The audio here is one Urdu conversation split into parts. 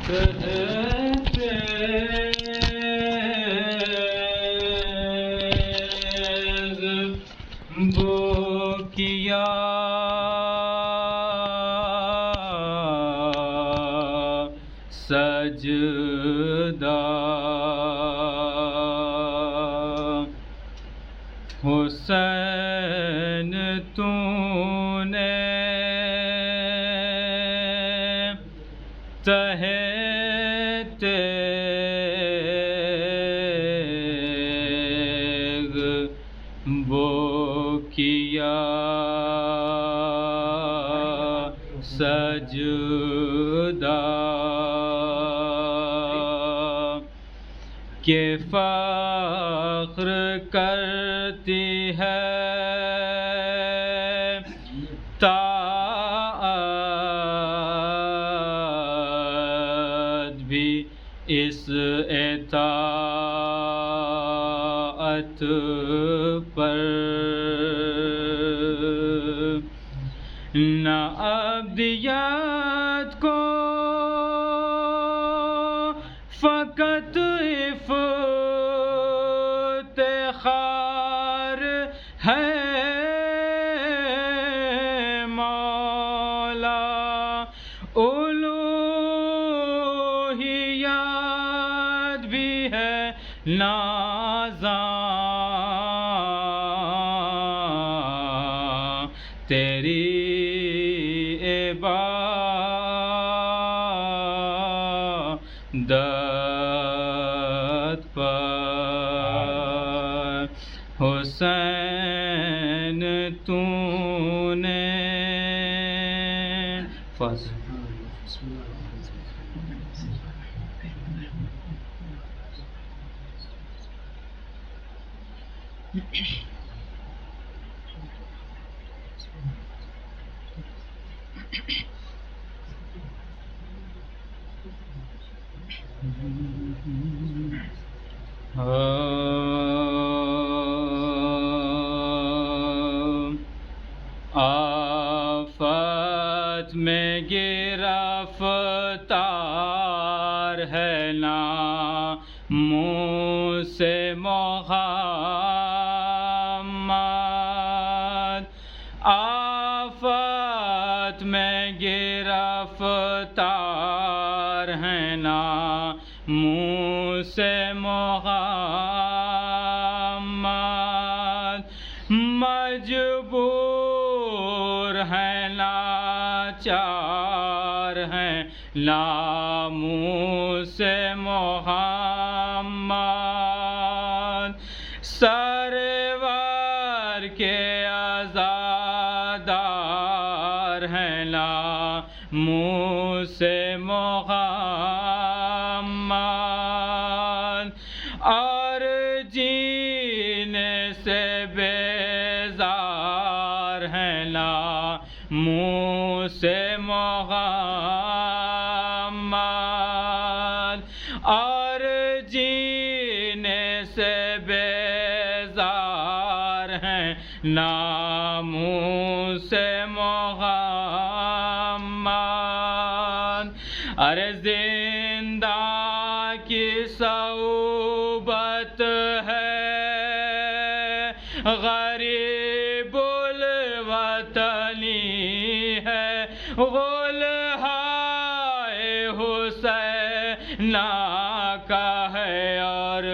کہتے وہ کیا سجدہ حسین تو نے تہ تیغ وہ کیا سجدہ کہ فخر کرتی ہے طاعت بھی اس اطاعت پر نہ ابدیت کو فقط افتخار ہے مولا الوہیت بھی ہے نازاں تیری عبادت پر حسین تو نے آفت میں گرفتار ہے ناموس محمد آفت میں گرفتار ہے ناموس محمد مجبور ہے لاچار ہیں ناموس محمد سرور کے عزادار ہیں ناموس محمد اور جینے سے بیزار ہیں ناموس محمد اور جینے سے بیزار ہیں ناموس محمد ارے زندہ کی صحبت ہے غریب الوطنی ہے غلہائے حسین کا ہے اور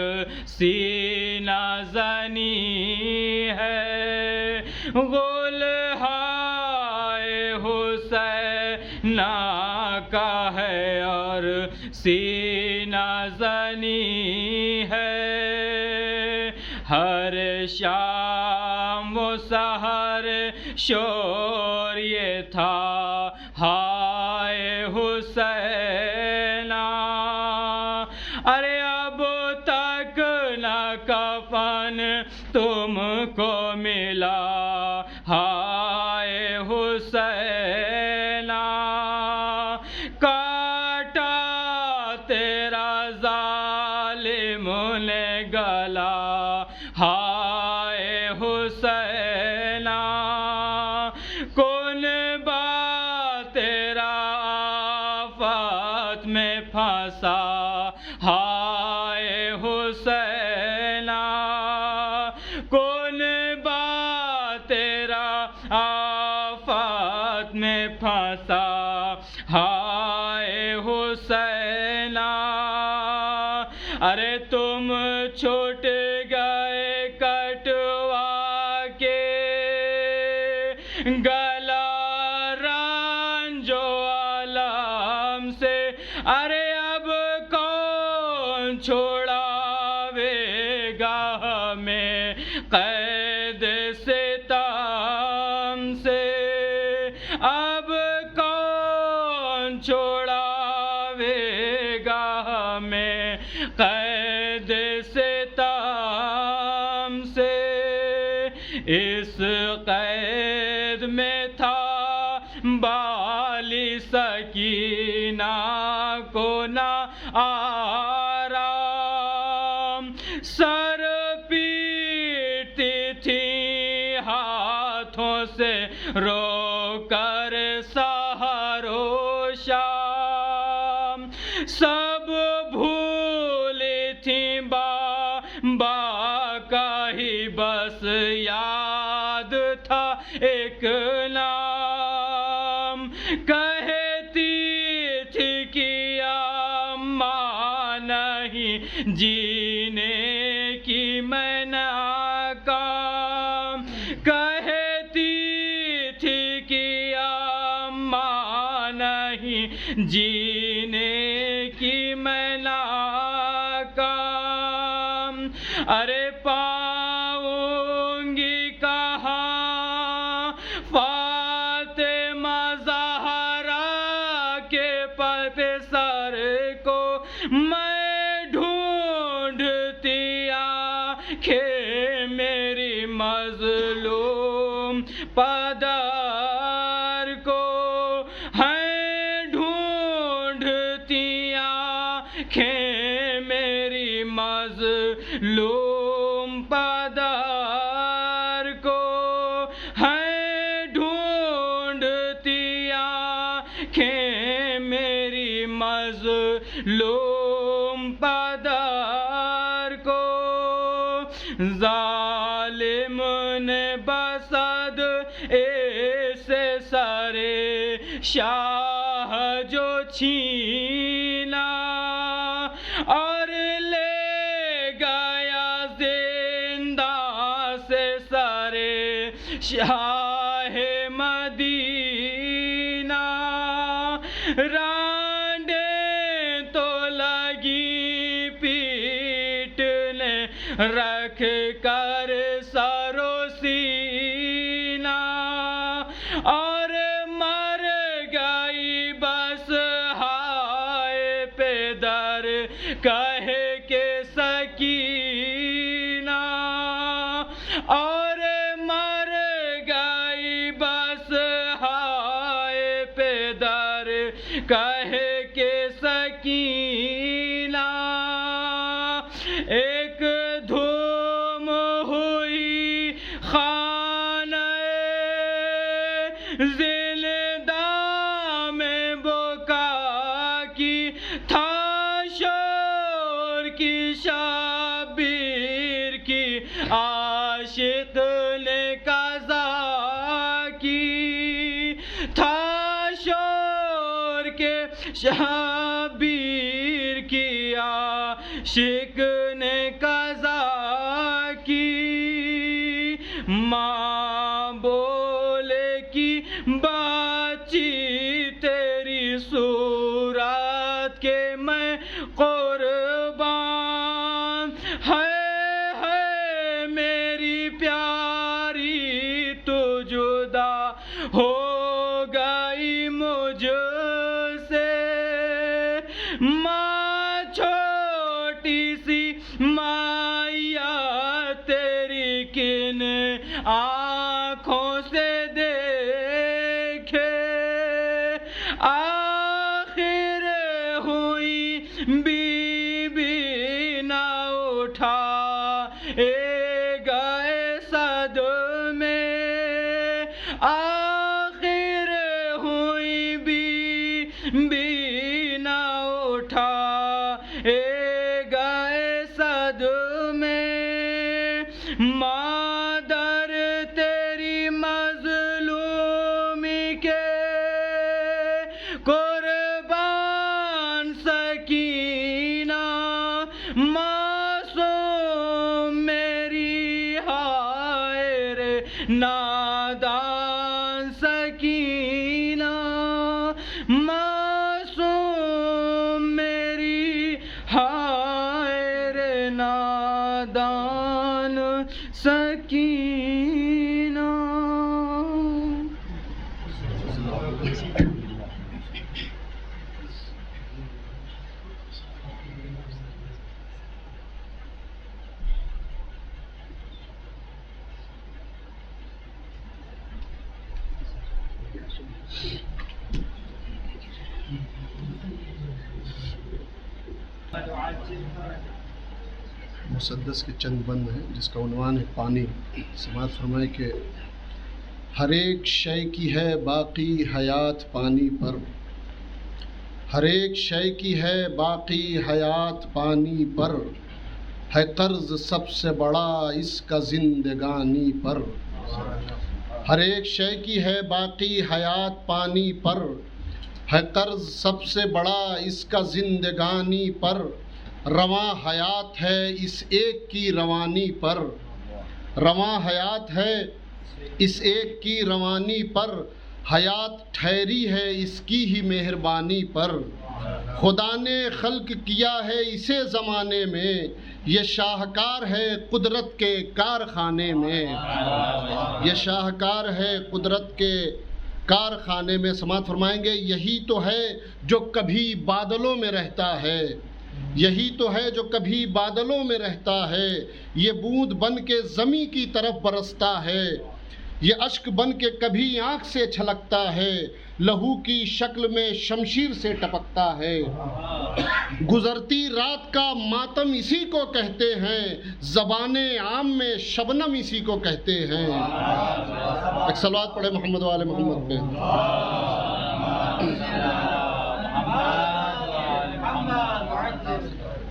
سینہ زنی ہے غلہائے حسین کا ہے اور سینہ زنی ہے ہر شام و سحر شور یہ تھا ہائے حسین ارے اب تک نہ کفن تم کو ملا ہائے حسین کاٹا تیرا ظالم نے گلا ہائے حسین کون بات تیرا آفت میں پھنسا، ہائے حسینہ کون بات تیرا آفات میں پھنسا، ہائے حسینہ ارے تم چھوٹ گئے کٹوا کے گلا رنجو عالم سے، ارے اب کون چھوڑاوے گا ہمیں قید ستم سے، اب کون چھوڑاوے گا ہمیں قید ستم سے، اس قید میں تھا بالی سکینہ کو نہ آرام، سر پیٹتی تھی ہاتھوں سے رو کر سحر و شام، سب بھولی تھی با کا ہی بس یاد تھا ایک نام، کہتی تھی کہ اماں نہیں جینے کی میں ناکام، کہتی تھی کہ اماں نہیں جینے کی میں ناکام، ارے پاؤں گی کہاں فاطمہ زہرا کے سر کو، میں ڈھونڈتی آنکھیں میری مظلوم پدر کو، ہیں ڈھونڈتی آنکھیں میری مظلوم پدر کو، ہیں ڈھونڈتی آنکھیں میری مظلوم پدر کو، ظالم نے بسد ایسے سرے شاہ جو چھینا، اور لے گیا زندہ سے سرے شاہ مدینہ، رانڈیں تو لگی پیٹنے رکھ کر سر و سینہ، اور مر گئی بس ہائے پیدر کہے کہ سکینہ، اور مر گئی بس ہائے پیدر کہے کہ سکینہ، ایک دھوم ہوئی خانہ زندہ میں بکا کی، تھا شور کی شبیر کی عاشق نے قضا کی، تھا شور کے شبیر کی عاشق نے قضا کی، ماں بولے کی بچی تیری صورت کے میں قربان، ہے میری پیاری تو جدا ہو گئی مجھ سے، ماں چھوٹی سی مائیا تیری کن آنکھوں سے دیکھے، آخر ہوئی بی بی نہ اٹھا گئے صدمے، آخر ہوئی بی بی نہ گئے صدمے مادر تیری مظلومی کے قربان سکینہ معصوم میری ہائے رے نادان سکینہ معصوم میری ہائے رے نادان سکینہ. مسدس کے چند بند ہیں جس کا عنوان ہے پانی. سماعت فرمائے کہ ہر ایک شے کی ہے باقی حیات پانی پر، ہر ایک شے کی ہے باقی حیات پانی پر، ہے قرض سب سے بڑا اس کا زندگانی پر. ہر ایک شے کی ہے باقی حیات پانی پر، ہے قرض سب سے بڑا اس کا زندگانی پر. رواں حیات ہے اس ایک کی روانی پر، رواں حیات ہے اس ایک کی روانی پر، حیات ٹھہری ہے اس کی ہی مہربانی پر. خدا نے خلق کیا ہے اسے زمانے میں، یہ شاہکار ہے قدرت کے کارخانے میں، یہ شاہکار ہے قدرت کے کارخانے میں. سماعت فرمائیں گے یہی تو ہے جو کبھی بادلوں میں رہتا ہے، یہی تو ہے جو کبھی بادلوں میں رہتا ہے. یہ بوند بن کے زمیں کی طرف برستا ہے، یہ اشک بن کے کبھی آنکھ سے چھلکتا ہے، لہو کی شکل میں شمشیر سے ٹپکتا ہے. گزرتی رات کا ماتم اسی کو کہتے ہیں، زبان عام میں شبنم اسی کو کہتے ہیں. ایک صلوات پڑھے محمد وآل محمد پہ.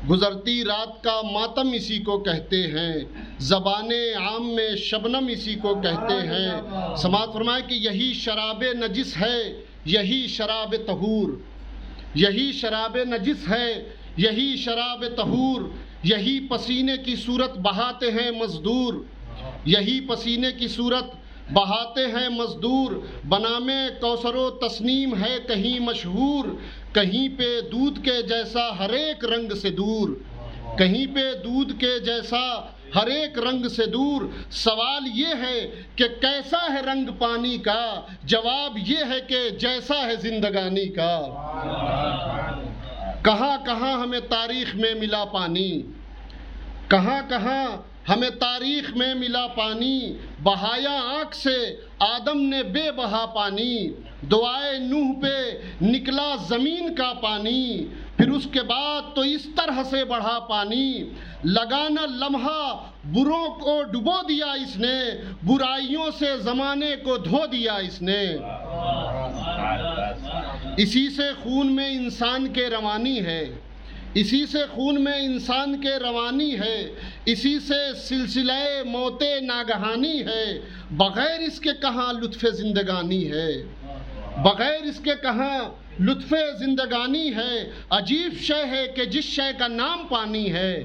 گزرتی رات کا ماتم اسی کو کہتے ہیں، زبان عام میں شبنم اسی کو کہتے ہیں. سماعت فرمائے کہ یہی شراب نجس ہے یہی شراب طہور، یہی شراب نجس ہے یہی شراب طہور. یہی پسینے کی صورت بہاتے ہیں مزدور، یہی پسینے کی صورت بہاتے ہیں مزدور. بنام کوثر و تسنیم ہے کہیں مشہور، کہیں پہ دودھ کے جیسا ہر ایک رنگ سے دور، کہیں پہ دودھ کے جیسا ہر ایک رنگ سے دور. سوال یہ ہے کہ کیسا ہے رنگ پانی کا، جواب یہ ہے کہ جیسا ہے زندگانی کا. کہاں کہاں ہمیں تاریخ میں ملا پانی، کہاں کہاں ہمیں تاریخ میں ملا پانی. بہایا آنکھ سے آدم نے بے بہا پانی، دعائے نوح پہ نکلا زمین کا پانی. پھر اس کے بعد تو اس طرح سے بڑھا پانی، لگانا لمحہ بروں کو ڈبو دیا اس نے، برائیوں سے زمانے کو دھو دیا اس نے. اسی سے خون میں انسان کے روانی ہے، اسی سے خون میں انسان کے روانی ہے، اسی سے سلسلہ موت ناگہانی ہے. بغیر اس کے کہاں لطف زندگانی ہے، بغیر اس کے کہاں لطف زندگانی ہے. عجیب شے ہے کہ جس شے کا نام پانی ہے،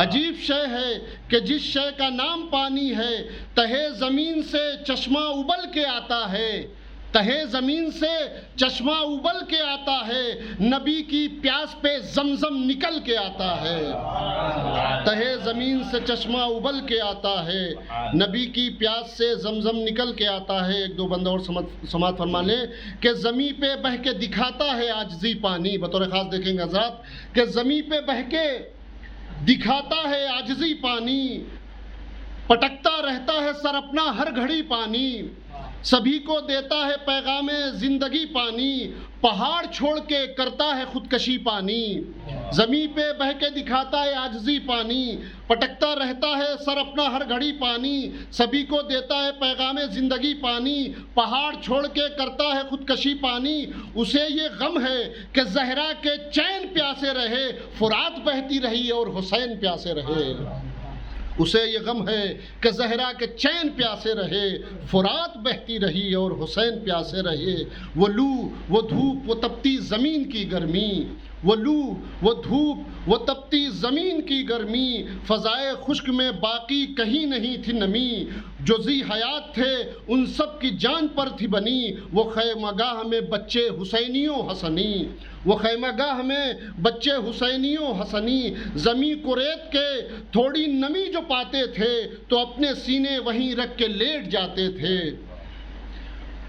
عجیب شے ہے کہ جس شے کا نام پانی ہے. تہے زمین سے چشمہ ابل کے آتا ہے، تہے زمین سے چشمہ ابل کے آتا ہے، نبی کی پیاس پہ زمزم نکل کے آتا ہے. تہے زمین سے چشمہ ابل کے آتا ہے، نبی کی پیاس سے زمزم نکل کے آتا ہے. ایک دو بندہ اور سماعت فرما لیں کہ زمین پہ بہہ کے دکھاتا ہے عاجزی پانی. بطور خاص دیکھیں گے حضرات کہ زمین پہ بہہ کے دکھاتا ہے عاجزی پانی، پٹکتا رہتا ہے سر اپنا ہر گھڑی پانی. سبھی کو دیتا ہے پیغام زندگی پانی، پہاڑ چھوڑ کے کرتا ہے خودکشی پانی، زمین پہ بہہ کے دکھاتا ہے عاجزی پانی، پٹکتا رہتا ہے سر اپنا ہر گھڑی پانی، سبھی کو دیتا ہے پیغام زندگی پانی، پہاڑ چھوڑ کے کرتا ہے خودکشی پانی، اسے یہ غم ہے کہ زہرا کے چین پیاسے رہے، فرات بہتی رہی اور حسین پیاسے رہے، اسے یہ غم ہے کہ زہرا کے چین پیاسے رہے، فرات بہتی رہی اور حسین پیاسے رہے، وہ لو وہ دھوپ وہ تپتی زمین کی گرمی، وہ لو وہ دھوپ وہ تپتی زمین کی گرمی، فضائے خشک میں باقی کہیں نہیں تھی نمی، جو ذی حیات تھے ان سب کی جان پر تھی بنی، وہ خیمہ گاہ میں بچے حسینیوں حسنی، وہ خیمہ گاہ میں بچے حسینیوں حسنی، زمیں کو ریت کے تھوڑی نمی جو پاتے تھے تو اپنے سینے وہیں رکھ کے لیٹ جاتے تھے،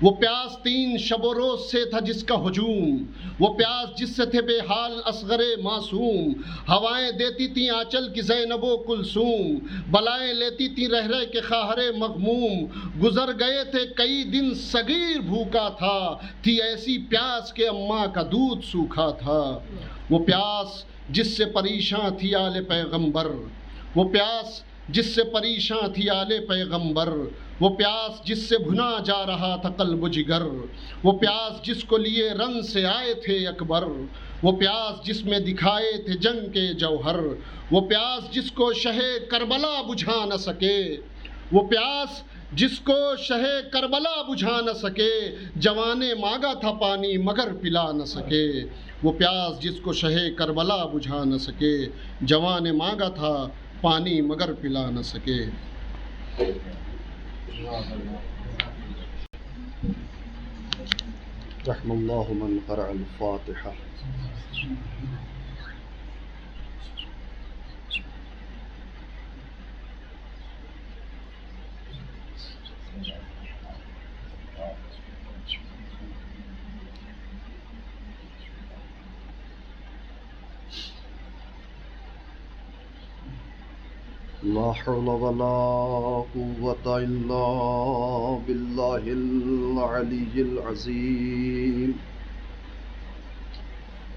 وہ پیاس 3 شب و روز سے تھا جس کا ہجوم، وہ پیاس جس سے تھے بے حال اصغر معصوم، ہوائیں دیتی تھیں آنچل کی زینب و کلثوم، بلائیں لیتی تھیں رہ رہ کے خواہر مغموم، گزر گئے تھے کئی دن صغیر بھوکا تھا، تھی ایسی پیاس کہ اماں کا دودھ سوکھا تھا، وہ پیاس جس سے پریشاں تھی آل پیغمبر، وہ پیاس جس سے پریشاں تھی آل پیغمبر، وہ پیاس جس سے بھنا جا رہا تھا قلب و جگر، وہ پیاس جس کو لیے رن سے آئے تھے اکبر، وہ پیاس جس میں دکھائے تھے جنگ کے جوہر، وہ پیاس جس کو شہ کربلا بجھا نہ سکے، وہ پیاس جس کو شہ کربلا بجھا نہ سکے، جوان نے مانگا تھا پانی مگر پلا نہ سکے، وہ پیاس جس کو شہ کربلا بجھا نہ سکے، جوان نے مانگا تھا پانی مگر پلا نہ سکے۔ رحم اللہ من قرأ الفاتحہ۔ لا حول ولا قوة إلا بالله العلي العظيم۔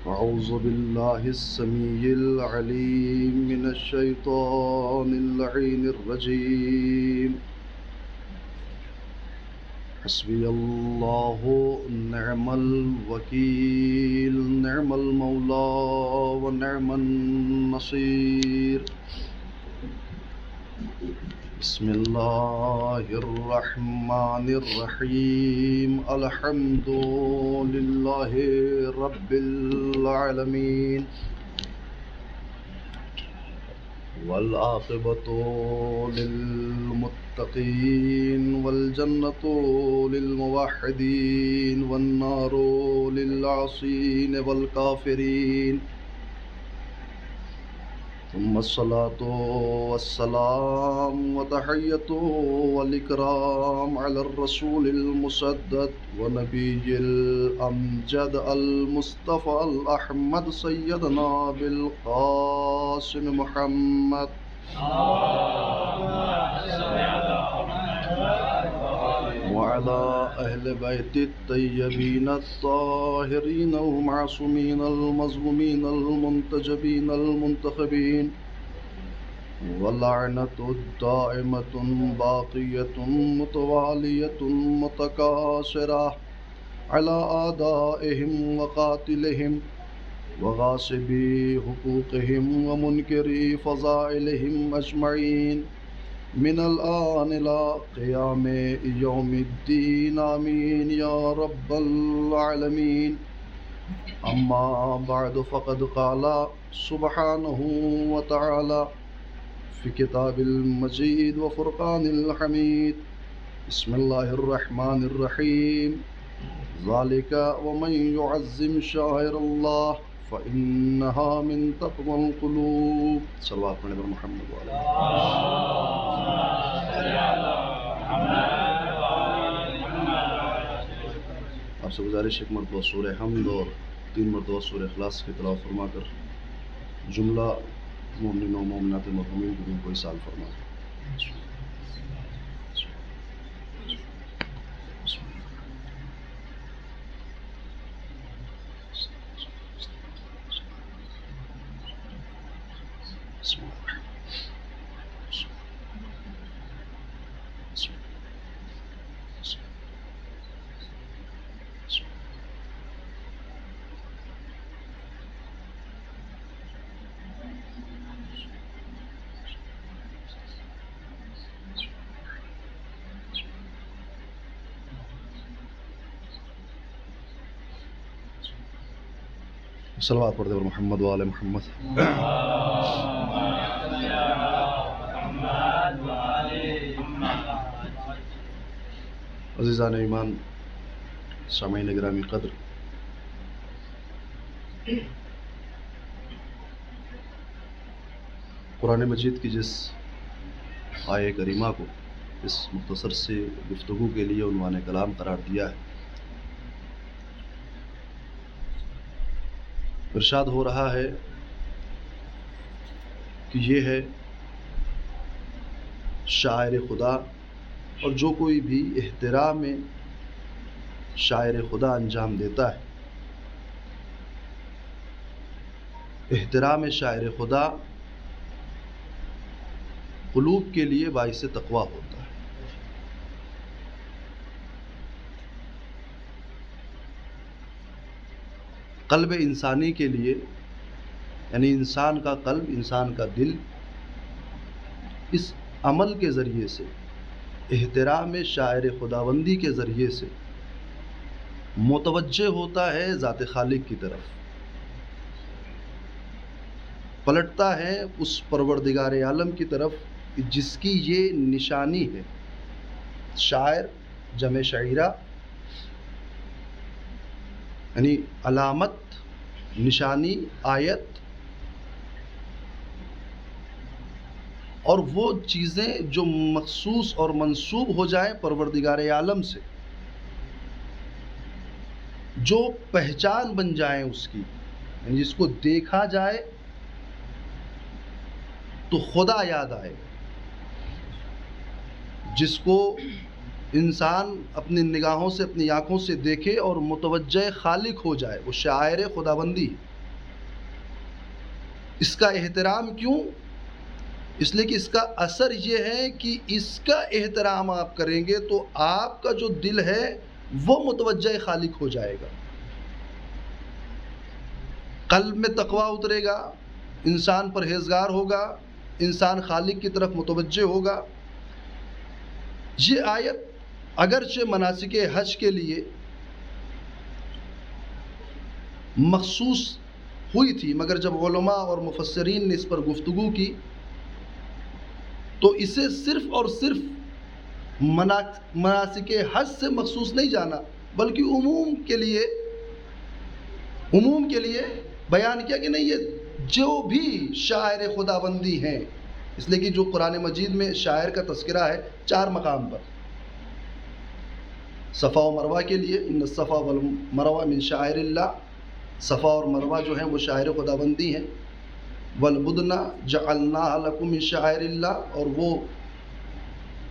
أعوذ بالله السميع العليم من الشيطان اللعين الرجيم۔ حسبي الله نعم الوكيل، نعم المولى ونعم النصير۔ بسم اللہ الرحمن الرحیم، الحمد للہ رب العالمین، والعاقبۃ للمتقین، والجنۃ للموحدین، والنار للعاصین والکافرین، ثم الصلاة والسلام وتحية والإكرام على الرسول المسدد ونبي الأمجد المصطفى الأحمد سيدنا بالقاسم محمد وعلى أهل بيت الطيبين الطاهرين المعصومين المظلومين المنتجبين المنتخبين، واللعنة الدائمة باقية متوالية متكاثرة على أعدائهم وقاتلهم وغاصبي حقوقهم ومنكري فضائلهم أجمعين، من الآن إلى قيام يوم الدين، آمين يا رب العالمين۔ أما بعد، فقد قال سبحانه وتعالى في كتاب المجيد وفرقان الحميد، بسم الله الرحمن الرحيم، ذلك ومن يعظم شعائر الله فإنها من تقوى القلوب۔ صلوات پڑھنے پر محمد وعلیہ۔ آپ سے گزارش 1 مرتبہ سورہ حمد اور 3 مرتبہ سورہ اخلاص کی تلاوت فرما کر جملہ مومنین و مومنات مرحومین کو کوئی سال فرما۔ صلوات پڑھتے پر محمد و آل محمد. عزیزان ایمان، سامعین گرامی قدر، قرآن مجید کی جس آیہ کریمہ کو اس مختصر سے گفتگو کے لیے عنوان کلام قرار دیا ہے، ارشاد ہو رہا ہے کہ یہ ہے شاعر خدا، اور جو کوئی بھی احترام شاعر خدا انجام دیتا ہے، احترام شاعر خدا قلوب کے لیے باعث تقویٰ ہوتا ہے. قلب انسانی کے لیے، یعنی انسان کا قلب، انسان کا دل اس عمل کے ذریعے سے، احترام شاعر خداوندی کے ذریعے سے متوجہ ہوتا ہے ذات خالق کی طرف، پلٹتا ہے اس پروردگار عالم کی طرف جس کی یہ نشانی ہے. شاعر جمع شعیرہ، یعنی علامت، نشانی، آیت، اور وہ چیزیں جو مخصوص اور منسوب ہو جائیں پروردگار عالم سے، جو پہچان بن جائیں اس کی، یعنی جس کو دیکھا جائے تو خدا یاد آئے، جس کو انسان اپنی نگاہوں سے، اپنی آنکھوں سے دیکھے اور متوجہ خالق ہو جائے، وہ شاعر خداوندی. اس کا احترام کیوں؟ اس لیے کہ اس کا اثر یہ ہے کہ اس کا احترام آپ کریں گے تو آپ کا جو دل ہے وہ متوجہ خالق ہو جائے گا، قلب میں تقویٰ اترے گا، انسان پرہیزگار ہوگا، انسان خالق کی طرف متوجہ ہوگا. یہ آیت اگرچہ مناسک حج کے لیے مخصوص ہوئی تھی، مگر جب علماء اور مفسرین نے اس پر گفتگو کی تو اسے صرف اور صرف مناسک حج سے مخصوص نہیں جانا، بلکہ عموم کے لیے بیان کیا کہ نہیں، یہ جو بھی شاعر خداوندی ہیں، اس لیے کہ جو قرآن مجید میں شاعر کا تذکرہ ہے 4 مقام پر. صفا و مروہ کے لیے ان الصفا والمروہ من شعائر اللہ، صفا اور مروہ جو ہیں وہ شاعر خداوندی ہیں. والبدن جعلناها لکم من شعائر اللہ، اور وہ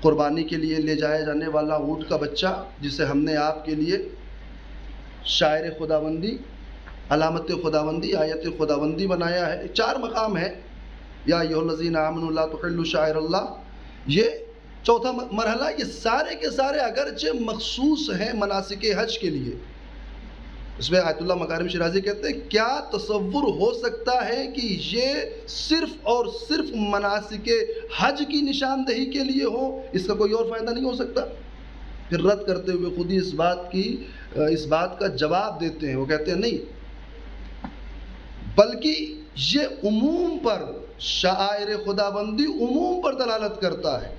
قربانی کے لیے لے جایا جانے والا اونٹ کا بچہ جسے ہم نے آپ کے لیے شاعر خداوندی، علامت خداوندی، آیت خداوندی بنایا ہے. 4 مقام ہے. یا ایھا الذین آمنوا لا تحلوا شعائر اللہ، یہ چوتھا مرحلہ. یہ سارے کے سارے اگرچہ مخصوص ہیں مناسک حج کے لیے. اس میں آیت اللہ مکارم شیرازی کہتے ہیں کیا تصور ہو سکتا ہے کہ یہ صرف اور صرف مناسک حج کی نشاندہی کے لیے ہو، اس کا کوئی اور فائدہ نہیں ہو سکتا. پھر رد کرتے ہوئے خود ہی اس بات کا جواب دیتے ہیں. وہ کہتے ہیں نہیں، بلکہ یہ عموم پر، شعائر خداوندی عموم پر دلالت کرتا ہے،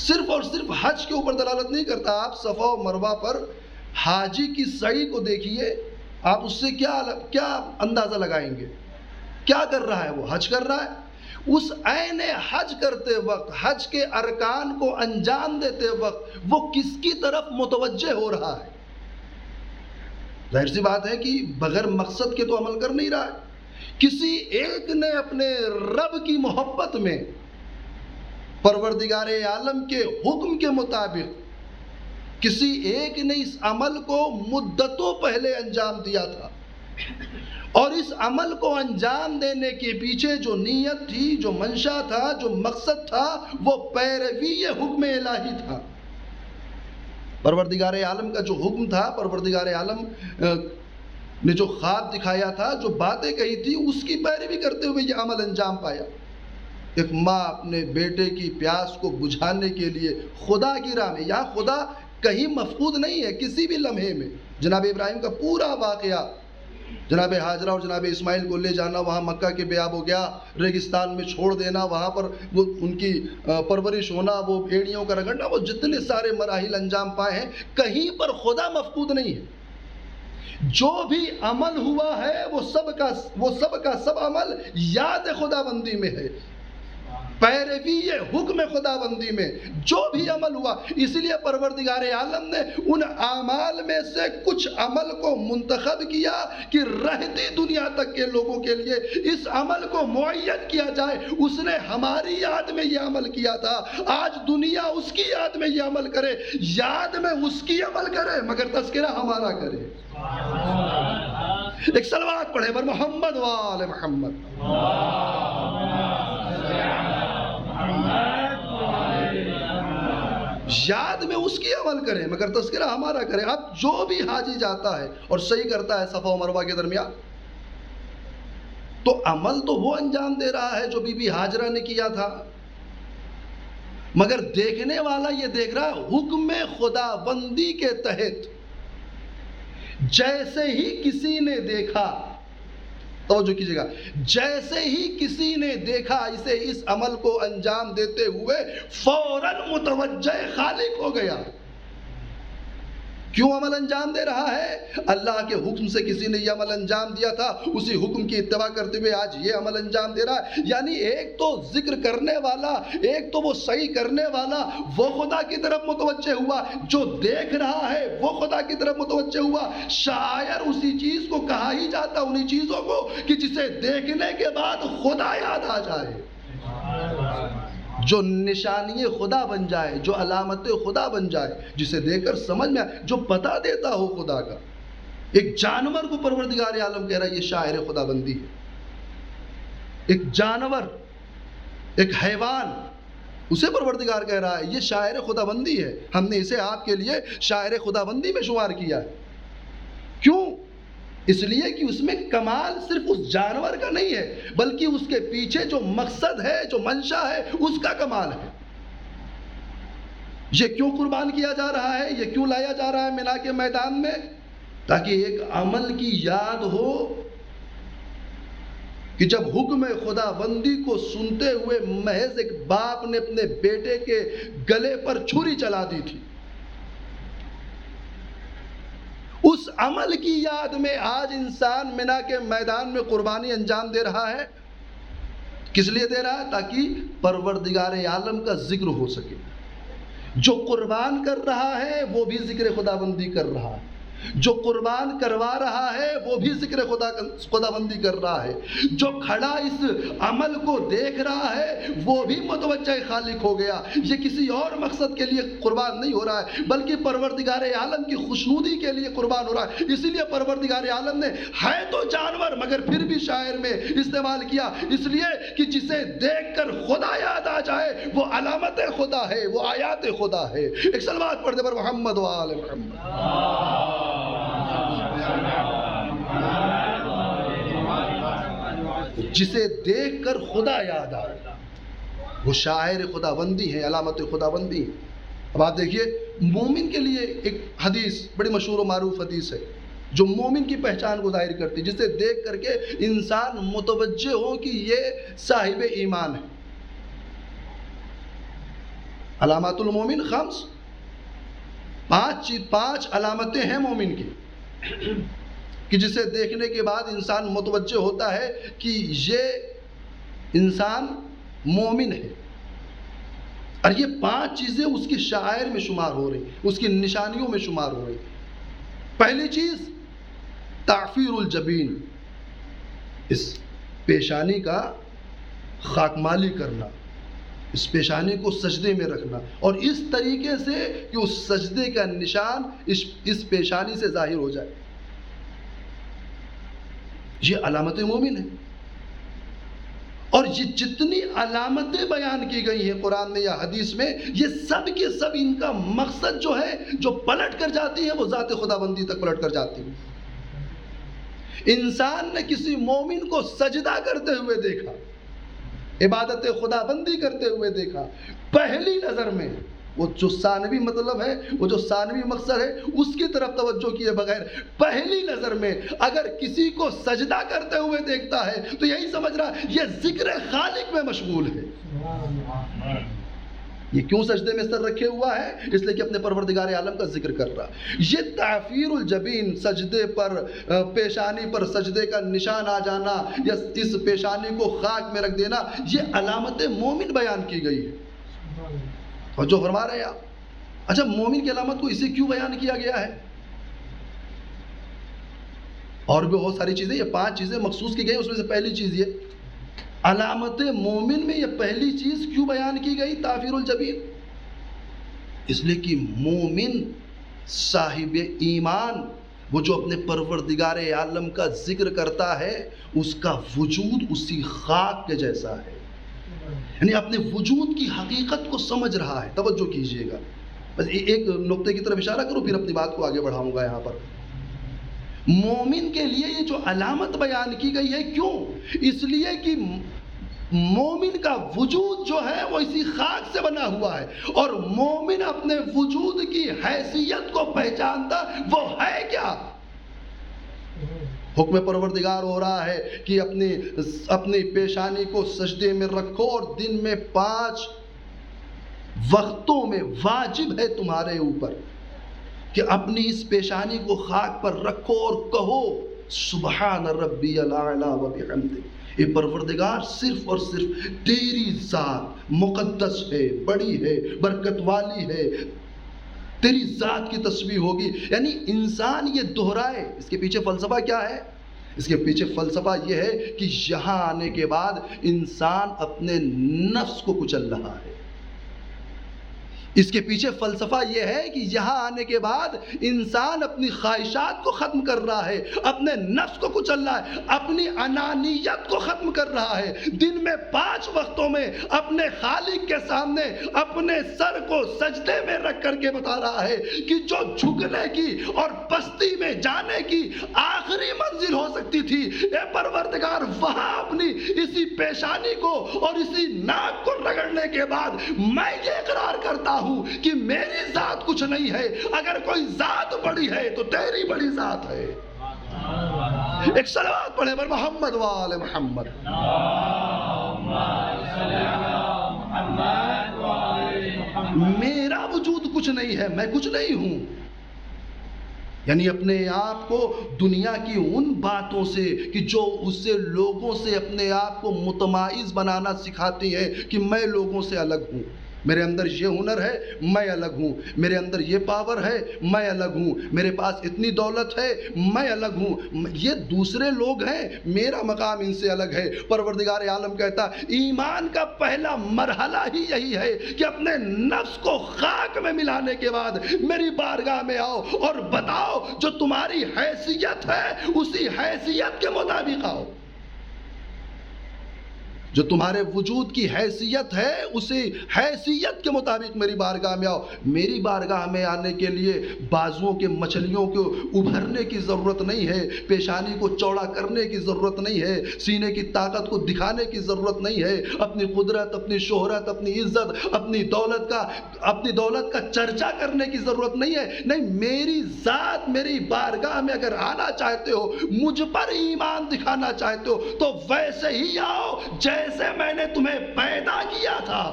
صرف اور صرف حج کے اوپر دلالت نہیں کرتا. آپ صفا و مروہ پر حاجی کی سعی کو دیکھیے، آپ اس سے کیا اندازہ لگائیں گے؟ کیا کر رہا ہے؟ وہ حج کر رہا ہے. اس عین حج کرتے وقت، حج کے ارکان کو انجام دیتے وقت وہ کس کی طرف متوجہ ہو رہا ہے؟ ظاہر سی بات ہے کہ بغیر مقصد کے تو عمل کر نہیں رہا ہے. کسی ایک نے اپنے رب کی محبت میں پروردگار عالم کے حکم کے مطابق کسی ایک نے اس عمل کو مدتوں پہلے انجام دیا تھا، اور اس عمل کو انجام دینے کے پیچھے جو نیت تھی، جو منشا تھا، جو مقصد تھا، وہ پیروی حکم الہی تھا۔ پروردگار عالم کا جو حکم تھا، پروردگار عالم نے جو خواب دکھایا تھا، جو باتیں کہی تھی، اس کی پیروی کرتے ہوئے یہ عمل انجام پایا۔ ایک ماں اپنے بیٹے کی پیاس کو بجھانے کے لیے خدا کی راہ میں، یہاں خدا کہیں مفقود نہیں ہے کسی بھی لمحے میں۔ جناب ابراہیم کا پورا واقعہ، جناب ہاجرہ اور جناب اسماعیل کو لے جانا، وہاں مکہ کے بیاب ہو گیا، ریگستان میں چھوڑ دینا، وہاں پر وہ ان کی پرورش ہونا، وہ بھیڑیوں کا رگڑنا، وہ جتنے سارے مراحل انجام پائے ہیں، کہیں پر خدا مفقود نہیں ہے۔ جو بھی عمل ہوا ہے وہ سب کا سب عمل یاد خدا بندی میں ہے، پیروی حکم خدا بندی میں جو بھی عمل ہوا۔ اس لیے پروردگار عالم نے ان اعمال میں سے کچھ عمل کو منتخب کیا کہ رہتی دنیا تک کے لوگوں کے لیے اس عمل کو معین کیا جائے۔ اس نے ہماری یاد میں یہ عمل کیا تھا، آج دنیا اس کی یاد میں یہ عمل کرے، یاد میں اس کی عمل کرے مگر تذکرہ ہمارا کرے۔ ایک صلوات پڑھے بر محمد وآل محمد۔ یاد میں اس کی عمل کریں مگر تذکرہ ہمارا کریں۔ اب جو بھی حاجی جاتا ہے اور صحیح کرتا ہے صفا و مروہ کے درمیان، تو عمل تو وہ انجام دے رہا ہے جو بی بی ہاجرہ نے کیا تھا، مگر دیکھنے والا یہ دیکھ رہا ہے حکم خدا بندی کے تحت۔ جیسے ہی کسی نے دیکھا، توجہ کیجیے گا، جیسے ہی کسی نے دیکھا اسے اس عمل کو انجام دیتے ہوئے فوراً متوجہ خالق ہو گیا۔ کیوں عمل انجام دے رہا ہے؟ اللہ کے حکم سے کسی نے یہ عمل انجام دیا تھا، اسی حکم کی اتباع کرتے ہوئے آج یہ عمل انجام دے رہا ہے۔ یعنی ایک تو ذکر کرنے والا، ایک تو وہ صحیح کرنے والا، وہ خدا کی طرف متوجہ ہوا، جو دیکھ رہا ہے وہ خدا کی طرف متوجہ ہوا۔ شاعر اسی چیز کو کہا ہی جاتا، انہی چیزوں کو کہ جسے دیکھنے کے بعد خدا یاد آ جائے، جو نشانی خدا بن جائے، جو علامت خدا بن جائے، جسے دیکھ کر سمجھ میں آئے، جو پتہ دیتا ہو خدا کا۔ ایک جانور کو پروردگار عالم کہہ رہا ہے یہ شاعر خدا بندی ہے۔ ایک جانور، ایک حیوان، اسے پروردگار کہہ رہا ہے یہ شاعر خدا بندی ہے، ہم نے اسے آپ کے لیے شاعر خدا بندی میں شمار کیا ہے۔ کیوں؟ اس لیے کہ اس میں کمال صرف اس جانور کا نہیں ہے، بلکہ اس کے پیچھے جو مقصد ہے، جو منشا ہے، اس کا کمال ہے۔ یہ کیوں قربان کیا جا رہا ہے، یہ کیوں لایا جا رہا ہے مینا کے میدان میں؟ تاکہ ایک عمل کی یاد ہو کہ جب حکم خدا بندی کو سنتے ہوئے محض ایک باپ نے اپنے بیٹے کے گلے پر چھری چلا دی تھی، اس عمل کی یاد میں آج انسان مینا کے میدان میں قربانی انجام دے رہا ہے۔ کس لیے دے رہا ہے؟ تاکہ پروردگار عالم کا ذکر ہو سکے۔ جو قربان کر رہا ہے وہ بھی ذکر خدا بندی کر رہا ہے، جو قربان کروا رہا ہے وہ بھی ذکر خدا بندی کر رہا ہے، جو کھڑا اس عمل کو دیکھ رہا ہے وہ بھی متوجہ خالق ہو گیا۔ یہ کسی اور مقصد کے لیے قربان نہیں ہو رہا ہے، بلکہ پروردگار عالم کی خوشنودی کے لیے قربان ہو رہا ہے۔ اسی لیے پروردگار عالم نے ہے تو جانور مگر پھر بھی شاعر میں استعمال کیا، اس لیے کہ جسے دیکھ کر خدا یاد آ جائے وہ علامت خدا ہے، وہ آیات خدا ہے۔ ایک صلوات پڑھ دے پر محمد و آل محمد۔ جسے دیکھ کر خدا یاد آئے وہ شاعر خدا بندی ہے، علامت خدا بندی ہے۔ اب آپ دیکھیے مومن کے لیے ایک حدیث بڑی مشہور و معروف حدیث ہے جو مومن کی پہچان کو ظاہر کرتی ہے، جسے دیکھ کر کے انسان متوجہ ہو کہ یہ صاحب ایمان ہے۔ علامات المومن خمس، پانچ علامتیں ہیں مومن کی کہ جسے دیکھنے کے بعد انسان متوجہ ہوتا ہے کہ یہ انسان مومن ہے، اور یہ 5 چیزیں اس کی شعائر میں شمار ہو رہی، اس کی نشانیوں میں شمار ہو رہی۔ پہلی چیز تعفیر الجبین، اس پیشانی کا خاکمالی کرنا، اس پیشانی کو سجدے میں رکھنا، اور اس طریقے سے کہ اس سجدے کا نشان اس پیشانی سے ظاہر ہو جائے۔ یہ علامت مومن ہے. اور یہ جتنی علامتیں بیان کی گئی ہیں قرآن میں یا حدیث میں، یہ سب کے سب ان کا مقصد جو ہے، جو پلٹ کر جاتی ہیں، وہ ذات خداوندی تک پلٹ کر جاتی ہیں. انسان نے کسی مومن کو سجدہ کرتے ہوئے دیکھا، عبادت خداوندی کرتے ہوئے دیکھا، پہلی نظر میں وہ جو ثانوی مطلب ہے، وہ جو ثانوی مقصد ہے، اس کی طرف توجہ کیے بغیر پہلی نظر میں اگر کسی کو سجدہ کرتے ہوئے دیکھتا ہے تو یہی سمجھ رہا ہے یہ ذکر خالق میں مشغول ہے. یہ کیوں سجدے میں سر رکھے ہوا ہے؟ اس لیے کہ اپنے پروردگار عالم کا ذکر کر رہا. یہ تعفیر الجبین، سجدے پر، پیشانی پر سجدے کا نشان آ جانا یا اس پیشانی کو خاک میں رکھ دینا، یہ علامت مومن بیان کی گئی ہے. اور جو فرما رہے ہیں آپ، اچھا مومن کی علامت کو اسے کیوں بیان کیا گیا ہے؟ اور بھی بہت ساری چیزیں، یہ 5 چیزیں مخصوص کی گئی، اس میں سے پہلی چیز یہ علامت مومن میں یہ پہلی چیز کیوں بیان کی گئی، تعفیر الجبین؟ اس لیے کہ مومن صاحب ایمان، وہ جو اپنے پروردگار عالم کا ذکر کرتا ہے، اس کا وجود اسی خاک کے جیسا ہے. یعنی اپنے وجود کی حقیقت کو سمجھ رہا ہے. توجہ کیجئے گا، بس ایک نقطے کی طرف اشارہ کروں پھر اپنی بات کو آگے بڑھاؤں گا. یہاں پر مومن کے لیے یہ جو علامت بیان کی گئی ہے، کیوں؟ اس لیے کہ مومن کا وجود جو ہے وہ اسی خاک سے بنا ہوا ہے، اور مومن اپنے وجود کی حیثیت کو پہچانتا وہ ہے کیا. حکم پروردگار ہو رہا ہے کہ اپنی پیشانی کو سجدے میں رکھو، اور دن میں 5 وقتوں میں واجب ہے تمہارے اوپر کہ اپنی اس پیشانی کو خاک پر رکھو اور کہو سبحان ربی الاعلی و بحمدہ. یہ پروردگار صرف اور صرف تیری ذات مقدس ہے، بڑی ہے، برکت والی ہے، تیری ذات کی تسبیح ہوگی. یعنی انسان یہ دہرائے. اس کے پیچھے فلسفہ کیا ہے؟ اس کے پیچھے فلسفہ یہ ہے کہ یہاں آنے کے بعد انسان اپنے نفس کو کچل رہا ہے. اس کے پیچھے فلسفہ یہ ہے کہ یہاں آنے کے بعد انسان اپنی خواہشات کو ختم کر رہا ہے، اپنے نفس کو کچل رہا ہے، اپنی انانیت کو ختم کر رہا ہے. دن میں 5 وقتوں میں اپنے خالق کے سامنے اپنے سر کو سجدے میں رکھ کر کے بتا رہا ہے کہ جو جھکنے کی اور پستی میں جانے کی آخری منزل ہو سکتی تھی، اے پروردگار وہاں اپنی اسی پیشانی کو اور اسی ناک کو رگڑنے کے بعد میں یہ اقرار کرتا ہوں کہ میری ذات کچھ نہیں ہے. اگر کوئی ذات بڑی ہے تو تیری بڑی ذات ہے. ایک صلوات پڑھیں بر محمد وآل محمد. میرا وجود کچھ نہیں ہے، میں کچھ نہیں ہوں. یعنی اپنے آپ کو دنیا کی ان باتوں سے کہ جو اس سے لوگوں سے اپنے آپ کو متمائز بنانا سکھاتی ہے کہ میں لوگوں سے الگ ہوں، میرے اندر یہ ہنر ہے، میں الگ ہوں، میرے اندر یہ پاور ہے، میں الگ ہوں، میرے پاس اتنی دولت ہے، میں الگ ہوں، یہ دوسرے لوگ ہیں، میرا مقام ان سے الگ ہے. پروردگار عالم کہتا ایمان کا پہلا مرحلہ ہی یہی ہے کہ اپنے نفس کو خاک میں ملانے کے بعد میری بارگاہ میں آؤ اور بتاؤ جو تمہاری حیثیت ہے اسی حیثیت کے مطابق آؤ. جو تمہارے وجود کی حیثیت ہے اسی حیثیت کے مطابق میری بارگاہ میں آؤ. میری بارگاہ میں آنے کے لیے بازوؤں کے مچھلیوں کو ابھرنے کی ضرورت نہیں ہے، پیشانی کو چوڑا کرنے کی ضرورت نہیں ہے، سینے کی طاقت کو دکھانے کی ضرورت نہیں ہے، اپنی قدرت، اپنی شہرت، اپنی عزت، اپنی دولت کا چرچا کرنے کی ضرورت نہیں ہے. نہیں، میری ذات میری بارگاہ میں اگر آنا چاہتے ہو، مجھ پر ایمان دکھانا چاہتے ہو تو ویسے ہی آؤ جیسے میں نے تمہیں پیدا کیا تھا،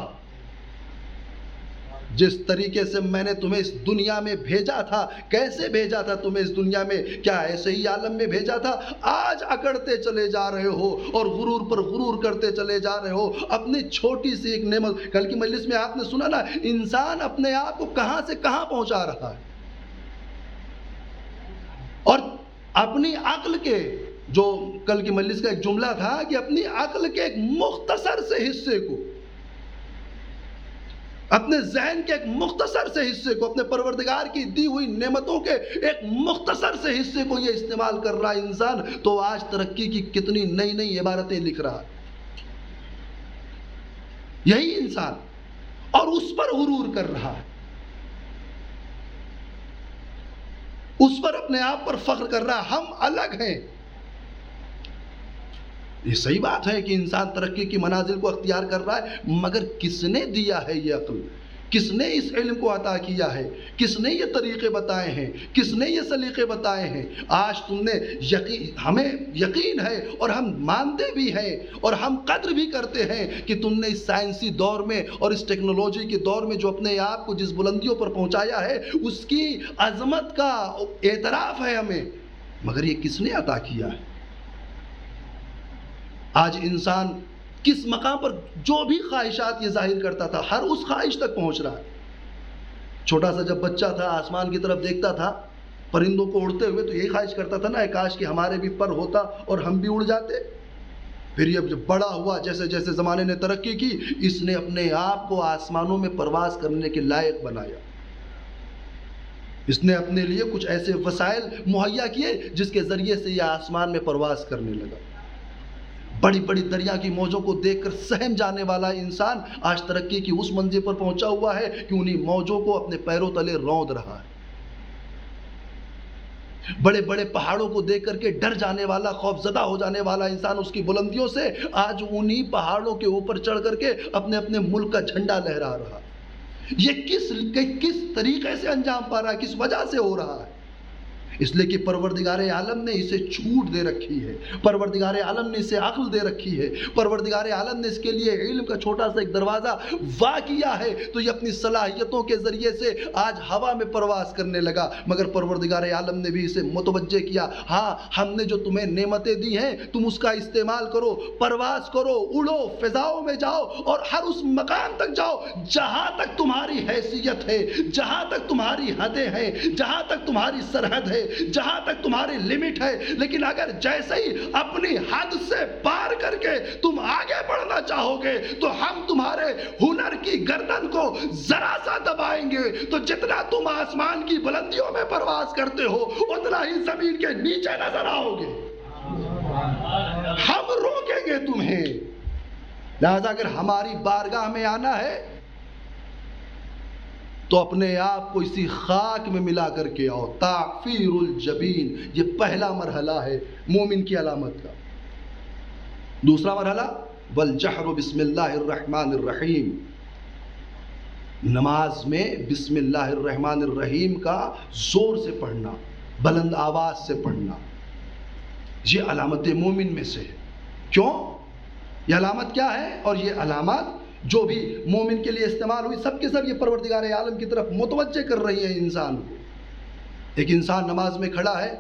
جس طریقے سے میں نے تمہیں اس دنیا میں بھیجا تھا. کیسے بھیجا تھا تمہیں اس دنیا میں؟ کیا ایسے ہی عالم میں بھیجا تھا؟ آج اکڑتے چلے جا رہے ہو اور غرور پر غرور کرتے چلے جا رہے ہو. اپنی چھوٹی سی ایک نعمت، کل کی مجلس میں آپ نے سنا نا، انسان اپنے آپ کو کہاں سے کہاں پہنچا رہا ہے، اور اپنی عقل کے، جو کل کی مجلس کا ایک جملہ تھا کہ اپنی عقل کے ایک مختصر سے حصے کو اپنے ذہن کے ایک مختصر سے حصے کو، اپنے پروردگار کی دی ہوئی نعمتوں کے ایک مختصر سے حصے کو یہ استعمال کر رہا ہے انسان، تو آج ترقی کی کتنی نئی نئی عبارتیں لکھ رہا ہے یہی انسان، اور اس پر غرور کر رہا ہے، اس پر اپنے آپ پر فخر کر رہا ہے، ہم الگ ہیں۔ یہ صحیح بات ہے کہ انسان ترقی کی منازل کو اختیار کر رہا ہے، مگر کس نے دیا ہے یہ عقل؟ کس نے اس علم کو عطا کیا ہے؟ کس نے یہ طریقے بتائے ہیں؟ کس نے یہ سلیقے بتائے ہیں؟ آج تم نے ہمیں یقین ہے اور ہم مانتے بھی ہیں اور ہم قدر بھی کرتے ہیں کہ تم نے اس سائنسی دور میں اور اس ٹیکنالوجی کے دور میں جو اپنے آپ کو جس بلندیوں پر پہنچایا ہے اس کی عظمت کا اعتراف ہے ہمیں، مگر یہ کس نے عطا کیا ہے؟ آج انسان کس مقام پر جو بھی خواہشات یہ ظاہر کرتا تھا ہر اس خواہش تک پہنچ رہا ہے۔ چھوٹا سا جب بچہ تھا آسمان کی طرف دیکھتا تھا پرندوں کو اڑتے ہوئے تو یہی خواہش کرتا تھا نا، کاش کہ ہمارے بھی پر ہوتا اور ہم بھی اڑ جاتے۔ پھر یہ جب بڑا ہوا، جیسے جیسے زمانے نے ترقی کی، اس نے اپنے آپ کو آسمانوں میں پرواز کرنے کے لائق بنایا۔ اس نے اپنے لیے کچھ ایسے وسائل مہیا کیے جس کے ذریعے سے یہ آسمان میں پرواز کرنے لگا۔ بڑی بڑی دریا کی موجوں کو دیکھ کر سہم جانے والا انسان آج ترقی کی اس منزل پر پہنچا ہوا ہے کہ انہی موجوں کو اپنے پیروں تلے روند رہا ہے۔ بڑے بڑے پہاڑوں کو دیکھ کر کے ڈر جانے والا، خوف زدہ ہو جانے والا انسان اس کی بلندیوں سے آج انہی پہاڑوں کے اوپر چڑھ کر کے اپنے اپنے ملک کا جھنڈا لہرا رہا ہے۔ یہ کس طریقے سے انجام پا رہا ہے، کس وجہ سے ہو رہا ہے؟ اس لیے کہ پروردگار عالم نے اسے چھوٹ دے رکھی ہے، پروردگار عالم نے اسے عقل دے رکھی ہے، پروردگار عالم نے اس کے لیے علم کا چھوٹا سا ایک دروازہ وا کیا ہے، تو یہ اپنی صلاحیتوں کے ذریعے سے آج ہوا میں پرواز کرنے لگا۔ مگر پروردگار عالم نے بھی اسے متوجہ کیا، ہاں ہم نے جو تمہیں نعمتیں دی ہیں تم اس کا استعمال کرو، پرواز کرو، اڑو، فضاؤں میں جاؤ اور ہر اس مقام تک جاؤ جہاں تک تمہاری حیثیت ہے، جہاں تک تمہاری حدیں ہیں، جہاں تک تمہاری سرحد ہے، جہاں تک تمہاری لمٹ ہے۔ لیکن اگر جیسے ہی اپنی حد سے پار کر کے تم آگے بڑھنا چاہو گے تو ہم تمہارے ہنر کی گردن کو ذرا سا دبائیں گے، تو جتنا تم آسمان کی بلندیوں میں پرواز کرتے ہو اتنا ہی زمین کے نیچے نظر آؤ گے۔ ہم روکیں گے تمہیں۔ لہذا اگر ہماری بارگاہ میں آنا ہے تو اپنے آپ کو اسی خاک میں ملا کر کے آؤ۔ تعفیر الجبین، یہ پہلا مرحلہ ہے مومن کی علامت کا۔ دوسرا مرحلہ والجہر بسم اللہ الرحمن الرحیم، نماز میں بسم اللہ الرحمن الرحیم کا زور سے پڑھنا، بلند آواز سے پڑھنا، یہ علامت مومن میں سے ہے۔ کیوں؟ یہ علامت کیا ہے؟ اور یہ علامات جو بھی مومن کے لیے استعمال ہوئی سب کے سب یہ پروردگار عالم کی طرف متوجہ کر رہی ہیں انسان کو۔ ایک انسان نماز میں کھڑا ہے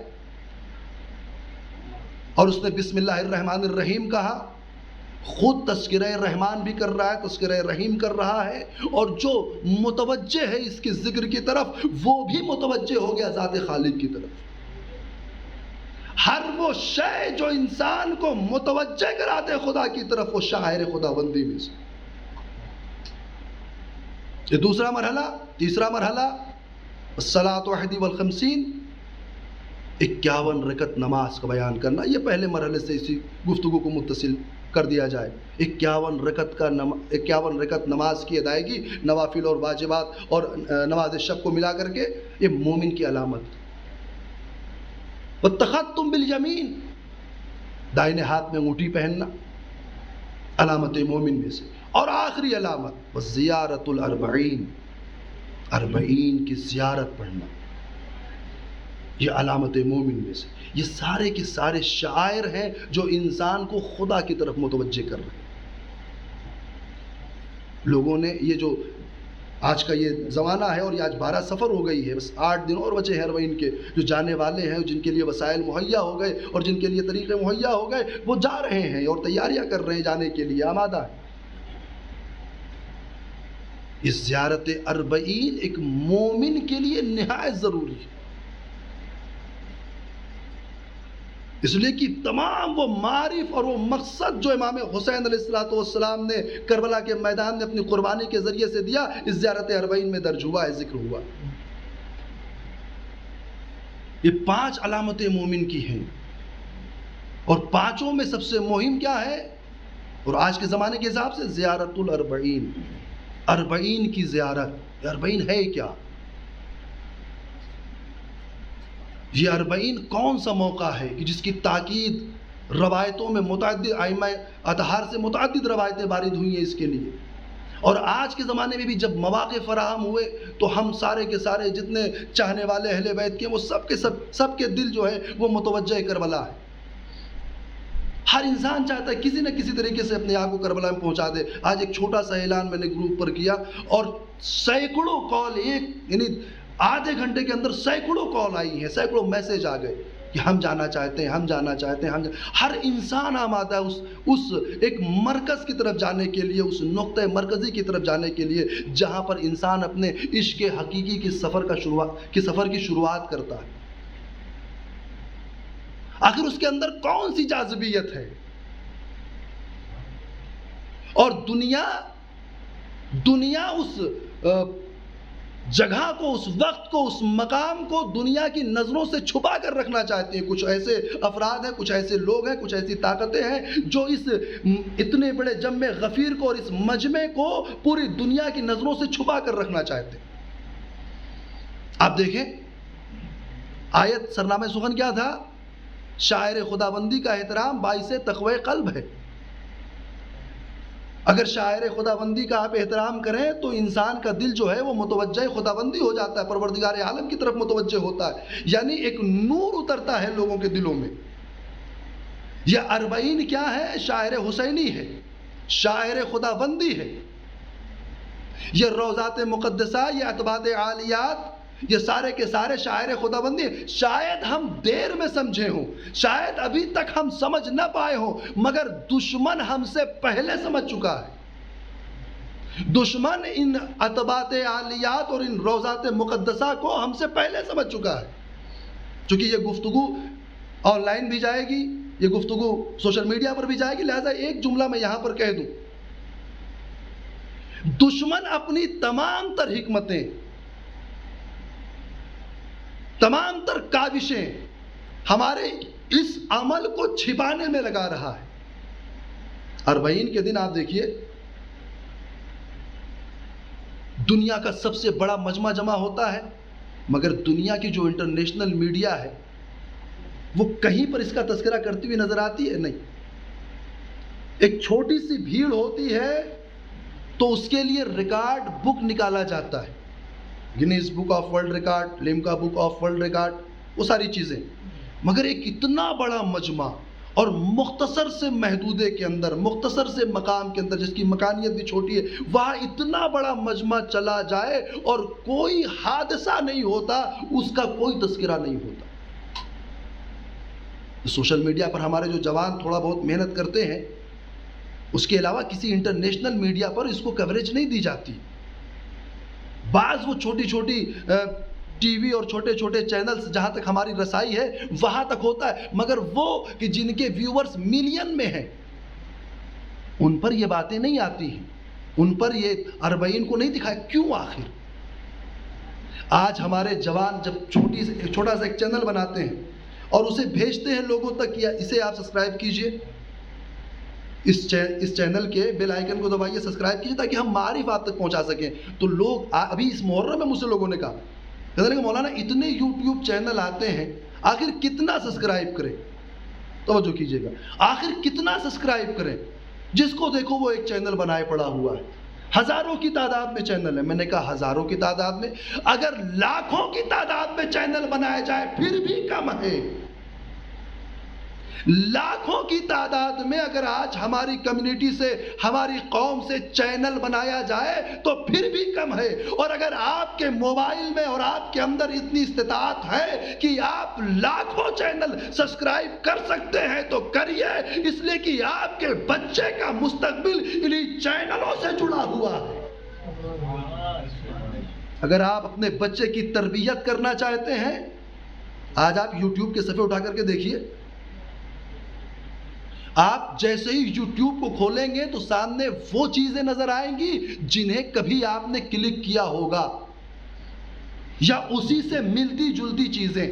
اور اس نے بسم اللہ الرحمن الرحیم کہا، خود تذکرہ رحمان بھی کر رہا ہے، تذکرہ رحیم کر رہا ہے، اور جو متوجہ ہے اس کے ذکر کی طرف وہ بھی متوجہ ہو گیا ذات خالق کی طرف۔ ہر وہ شے جو انسان کو متوجہ کراتے خدا کی طرف وہ شاعر خدا بندی میں سے۔ یہ دوسرا مرحلہ۔ تیسرا مرحلہ الصلاۃ وحدی والخمسین، 51 رکعت نماز کا بیان کرنا۔ یہ پہلے مرحلے سے اسی گفتگو کو متصل کر دیا جائے۔ 51 رکعت نماز کی ادائیگی، نوافل اور واجبات اور نماز شب کو ملا کر کے، یہ مومن کی علامت۔ والتختم بالیمین، دائیں ہاتھ میں انگوٹھی پہننا، علامت مومن میں سے۔ اور آخری علامت وزیارت الاربعین، 40 کی زیارت پڑھنا، یہ علامت مومن میں سے۔ یہ سارے کے سارے شعائر ہیں جو انسان کو خدا کی طرف متوجہ کر رہے ہیں۔ لوگوں نے یہ جو آج کا یہ زمانہ ہے اور یہ آج 12 سفر ہو گئی ہے، بس 8 دن اور بچے ہیں ہیروئن کے، جو جانے والے ہیں جن کے لیے وسائل مہیا ہو گئے اور جن کے لیے طریقے مہیا ہو گئے وہ جا رہے ہیں اور تیاریاں کر رہے ہیں جانے کے لیے، آمادہ ہیں۔ اس زیارت 40 ایک مومن کے لیے نہایت ضروری ہے۔ اس لیے کہ تمام وہ معارف اور وہ مقصد جو امام حسین علیہ السلام نے کربلا کے میدان میں اپنی قربانی کے ذریعے سے دیا، اس زیارت اربعین میں درج ہوا ہے، ذکر ہوا۔ یہ 5 علامتیں مومن کی ہیں، اور 5 میں سب سے مہم کیا ہے؟ اور آج کے زمانے کے حساب سے زیارت الاربعین، 40 کی زیارت۔ 40 ہے کیا؟ یہ 40 کون سا موقع ہے کہ جس کی تاکید روایتوں میں متعدد ائمہ اطہار سے متعدد روایتیں وارد ہوئی ہیں اس کے لیے، اور آج کے زمانے میں بھی جب مواقع فراہم ہوئے تو ہم سارے کے سارے جتنے چاہنے والے اہل بیت کے وہ سب کے دل جو ہے وہ متوجہ کربلا ہے۔ ہر انسان چاہتا ہے کسی نہ کسی طریقے سے اپنے آپ کو کربلا میں پہنچا دے۔ آج ایک چھوٹا سا اعلان میں نے گروپ پر کیا اور سینکڑوں کال، یعنی آدھے گھنٹے کے اندر سینکڑوں کال آئی ہیں، سینکڑوں میسج آ گئے کہ ہم جانا چاہتے ہیں، ہم جانا چاہتے ہیں، ہر انسان آمادہ ہے اس ایک مرکز کی طرف جانے کے لیے، اس نقطہ مرکزی کی طرف جانے کے لیے جہاں پر انسان اپنے عشق حقیقی کی سفر کی شروعات کرتا ہے۔ آخر اس کے اندر کون سی جاذبیت ہے؟ اور دنیا اس جگہ کو، اس وقت کو، اس مقام کو دنیا کی نظروں سے چھپا کر رکھنا چاہتے ہیں۔ کچھ ایسے افراد ہیں، کچھ ایسے لوگ ہیں، کچھ ایسی طاقتیں ہیں جو اس اتنے بڑے جمع غفیر کو اور اس مجمع کو پوری دنیا کی نظروں سے چھپا کر رکھنا چاہتے ہیں۔ آپ دیکھیں آیت سرنامہ سخن کیا تھا؟ شاعر خداوندی کا احترام باعث تقوی قلب ہے۔ اگر شاعر خداوندی کا آپ احترام کریں تو انسان کا دل جو ہے وہ متوجہ خداوندی ہو جاتا ہے، پروردگار عالم کی طرف متوجہ ہوتا ہے، یعنی ایک نور اترتا ہے لوگوں کے دلوں میں۔ یہ 40 کیا ہے؟ شاعر حسینی ہے، شاعر خداوندی ہے۔ یہ روضات مقدسہ، یہ اتباط عالیات، یہ سارے کے سارے شاعر خداوندی ہیں۔ شاید ہم دیر میں سمجھے ہوں، شاید ابھی تک ہم سمجھ نہ پائے ہوں، مگر دشمن ہم سے پہلے سمجھ چکا ہے۔ دشمن ان اتباط عالیات اور ان روضات مقدسہ کو ہم سے پہلے سمجھ چکا ہے۔ چونکہ یہ گفتگو آن لائن بھی جائے گی، یہ گفتگو سوشل میڈیا پر بھی جائے گی، لہذا ایک جملہ میں یہاں پر کہہ دوں، دشمن اپنی تمام تر حکمتیں، تمام تر کاوشیں ہمارے اس عمل کو چھپانے میں لگا رہا ہے۔ 40 کے دن آپ دیکھیے دنیا کا سب سے بڑا مجمع جمع ہوتا ہے، مگر دنیا کی جو انٹرنیشنل میڈیا ہے وہ کہیں پر اس کا تذکرہ کرتی ہوئی نظر آتی ہے؟ نہیں۔ ایک چھوٹی سی بھیڑ ہوتی ہے تو اس کے لیے ریکارڈ بک نکالا جاتا ہے، Guinness book of world record, Limca book of world record, وہ ساری چیزیں، مگر ایک اتنا بڑا مجمع اور مختصر سے محدودے کے اندر، مختصر سے مقام کے اندر جس کی مکانیت بھی چھوٹی ہے، وہاں اتنا بڑا مجمع چلا جائے اور کوئی حادثہ نہیں ہوتا، اس کا کوئی تذکرہ نہیں ہوتا۔ سوشل میڈیا پر ہمارے جو جوان تھوڑا بہت محنت کرتے ہیں، اس کے علاوہ کسی انٹرنیشنل میڈیا پر اس کو کوریج نہیں دی جاتی۔ بعض وہ چھوٹی چھوٹی ٹی وی اور چھوٹے چھوٹے چینلز جہاں تک ہماری رسائی ہے وہاں تک ہوتا ہے، مگر وہ کہ جن کے ویورز ملین میں ہیں ان پر یہ باتیں نہیں آتی ہیں، ان پر یہ 40 کو نہیں دکھایا۔ کیوں آخر؟ آج ہمارے جوان جب چھوٹا سا ایک چینل بناتے ہیں اور اسے بھیجتے ہیں لوگوں تک، یا اسے آپ سبسکرائب کیجئے، اس چینل کے بیل آئیکن کو دبائیے، سبسکرائب کیجئے تاکہ ہم معارف آپ تک پہنچا سکیں، تو لوگ ابھی اس محرم میں مجھ سے لوگوں نے کہا کہ مولانا اتنے یوٹیوب چینل آتے ہیں، آخر کتنا سبسکرائب کریں؟ توجہ کیجئے گا، آخر کتنا سبسکرائب کریں؟ جس کو دیکھو وہ ایک چینل بنائے پڑا ہوا ہے، ہزاروں کی تعداد میں چینل ہے۔ میں نے کہا ہزاروں کی تعداد میں، اگر لاکھوں کی تعداد میں چینل بنائے جائے پھر بھی کم ہے۔ لاکھوں کی تعداد میں اگر آج ہماری کمیونٹی سے، ہماری قوم سے چینل بنایا جائے تو پھر بھی کم ہے، اور اگر آپ کے موبائل میں اور آپ کے اندر اتنی استطاعت ہے کہ آپ لاکھوں چینل سبسکرائب کر سکتے ہیں تو کریے، اس لیے کہ آپ کے بچے کا مستقبل انہی چینلوں سے جڑا ہوا ہے۔ اگر آپ اپنے بچے کی تربیت کرنا چاہتے ہیں، آج آپ یوٹیوب کے صفحے اٹھا کر کے دیکھیے، آپ جیسے ہی یوٹیوب کو کھولیں گے تو سامنے وہ چیزیں نظر آئیں گی جنہیں کبھی آپ نے کلک کیا ہوگا، یا اسی سے ملتی جلتی چیزیں۔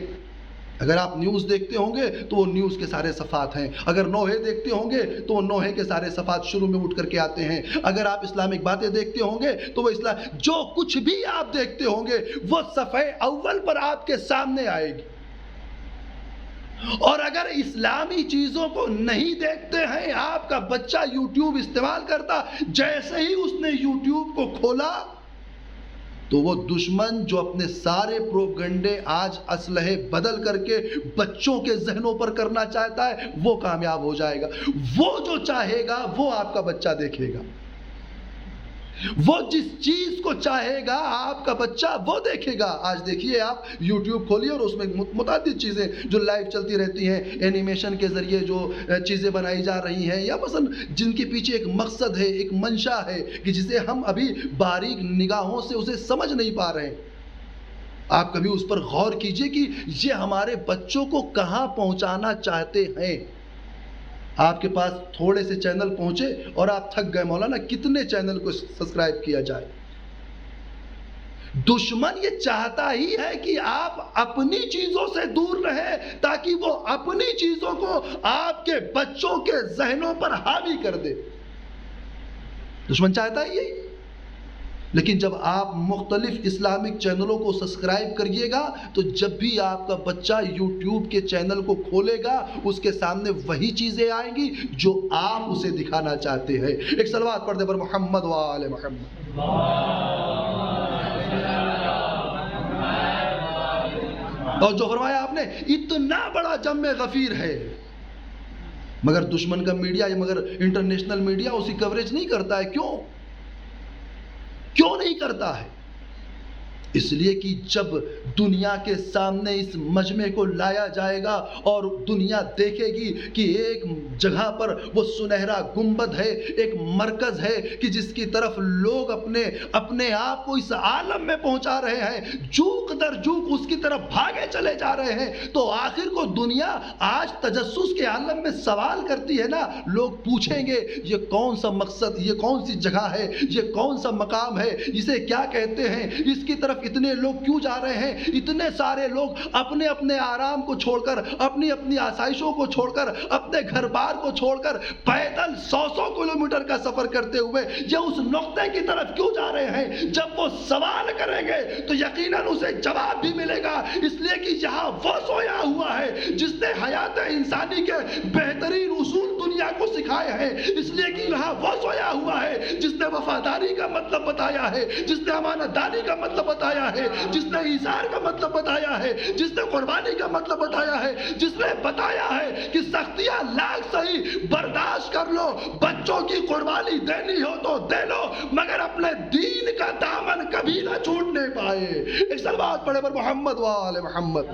اگر آپ نیوز دیکھتے ہوں گے تو وہ نیوز کے سارے صفحات ہیں، اگر نوحے دیکھتے ہوں گے تو وہ نوحے کے سارے صفحات شروع میں اٹھ کر کے آتے ہیں، اگر آپ اسلامک باتیں دیکھتے ہوں گے تو وہ جو کچھ بھی آپ دیکھتے ہوں گے وہ صفحے اول پر آپ کے سامنے آئے گی۔ اور اگر اسلامی چیزوں کو نہیں دیکھتے ہیں، آپ کا بچہ یوٹیوب استعمال کرتا، جیسے ہی اس نے یوٹیوب کو کھولا تو وہ دشمن جو اپنے سارے پروپیگنڈے آج اسلحے بدل کر کے بچوں کے ذہنوں پر کرنا چاہتا ہے، وہ کامیاب ہو جائے گا۔ وہ جو چاہے گا وہ آپ کا بچہ دیکھے گا، وہ جس چیز کو چاہے گا آپ کا بچہ وہ دیکھے گا۔ آج دیکھیے، آپ یوٹیوب کھولیے اور اس میں متعدد چیزیں جو لائیو چلتی رہتی ہیں، اینیمیشن کے ذریعے جو چیزیں بنائی جا رہی ہیں، یا مثلا جن کے پیچھے ایک مقصد ہے، ایک منشا ہے کہ جسے ہم ابھی باریک نگاہوں سے اسے سمجھ نہیں پا رہے ہیں۔ آپ کبھی اس پر غور کیجئے کہ یہ ہمارے بچوں کو کہاں پہنچانا چاہتے ہیں۔ آپ کے پاس تھوڑے سے چینل پہنچے اور آپ تھک گئے، مولانا کتنے چینل کو سبسکرائب کیا جائے۔ دشمن یہ چاہتا ہی ہے کہ آپ اپنی چیزوں سے دور رہیں تاکہ وہ اپنی چیزوں کو آپ کے بچوں کے ذہنوں پر حاوی کر دے۔ دشمن چاہتا ہی یہی۔ لیکن جب آپ مختلف اسلامک چینلوں کو سبسکرائب کریے گا تو جب بھی آپ کا بچہ یوٹیوب کے چینل کو کھولے گا اس کے سامنے وہی چیزیں آئیں گی جو آپ اسے دکھانا چاہتے ہیں۔ ایک صلوات پڑھ دے پر محمد و آل محمد۔ اور جو فرمایا آپ نے، اتنا بڑا جم غفیر ہے مگر دشمن کا میڈیا یا مگر انٹرنیشنل میڈیا اسی کوریج نہیں کرتا ہے۔ کیوں نہیں کرتا ہے؟ اس لیے کہ جب دنیا کے سامنے اس مجمع کو لایا جائے گا اور دنیا دیکھے گی کہ ایک جگہ پر وہ سنہرا گنبد ہے، ایک مرکز ہے کہ جس کی طرف لوگ اپنے آپ کو اس عالم میں پہنچا رہے ہیں، جوک در جوک اس کی طرف بھاگے چلے جا رہے ہیں، تو آخر کو دنیا آج تجسس کے عالم میں سوال کرتی ہے نا، لوگ پوچھیں گے یہ کون سا مقصد، یہ کون سی جگہ ہے، یہ کون سا مقام ہے، اسے کیا کہتے ہیں، اس کی طرف اتنے لوگ کیوں جا رہے ہیں؟ اتنے سارے لوگ اپنے اپنے آرام کو چھوڑ کر، اپنی اپنی آسائشوں کو چھوڑ کر، اپنے گھر بار کو چھوڑ کر پیدل 100 کلومیٹر کا سفر کرتے ہوئے یہ اس نقطے کی طرف کیوں جا رہے ہیں؟ جب وہ سوال کریں گے تو یقیناً اسے جواب بھی ملے گا، اس لیے کہ یہاں وہ سویا ہوا ہے جس نے حیات انسانی کے بہترین اصول دنیا کو سکھائے ہیں، اس لیے کہ یہاں وہ سویا ہوا ہے جس نے وفاداری کا مطلب بتایا ہے، جس نے امانت داری کا مطلب بتایا ہے، جس نے ایثار کا مطلب بتایا ہے، جس نے قربانی کا مطلب بتایا ہے، جس نے بتایا ہے کہ سختیاں لاکھ صحیح برداشت کر لو، بچوں کی قربانی دینی ہو تو دے لو، مگر اپنے دین کا دامن کبھی نہ چھوٹنے پائے۔ ایک صلوات پڑھے پر محمد و آل محمد۔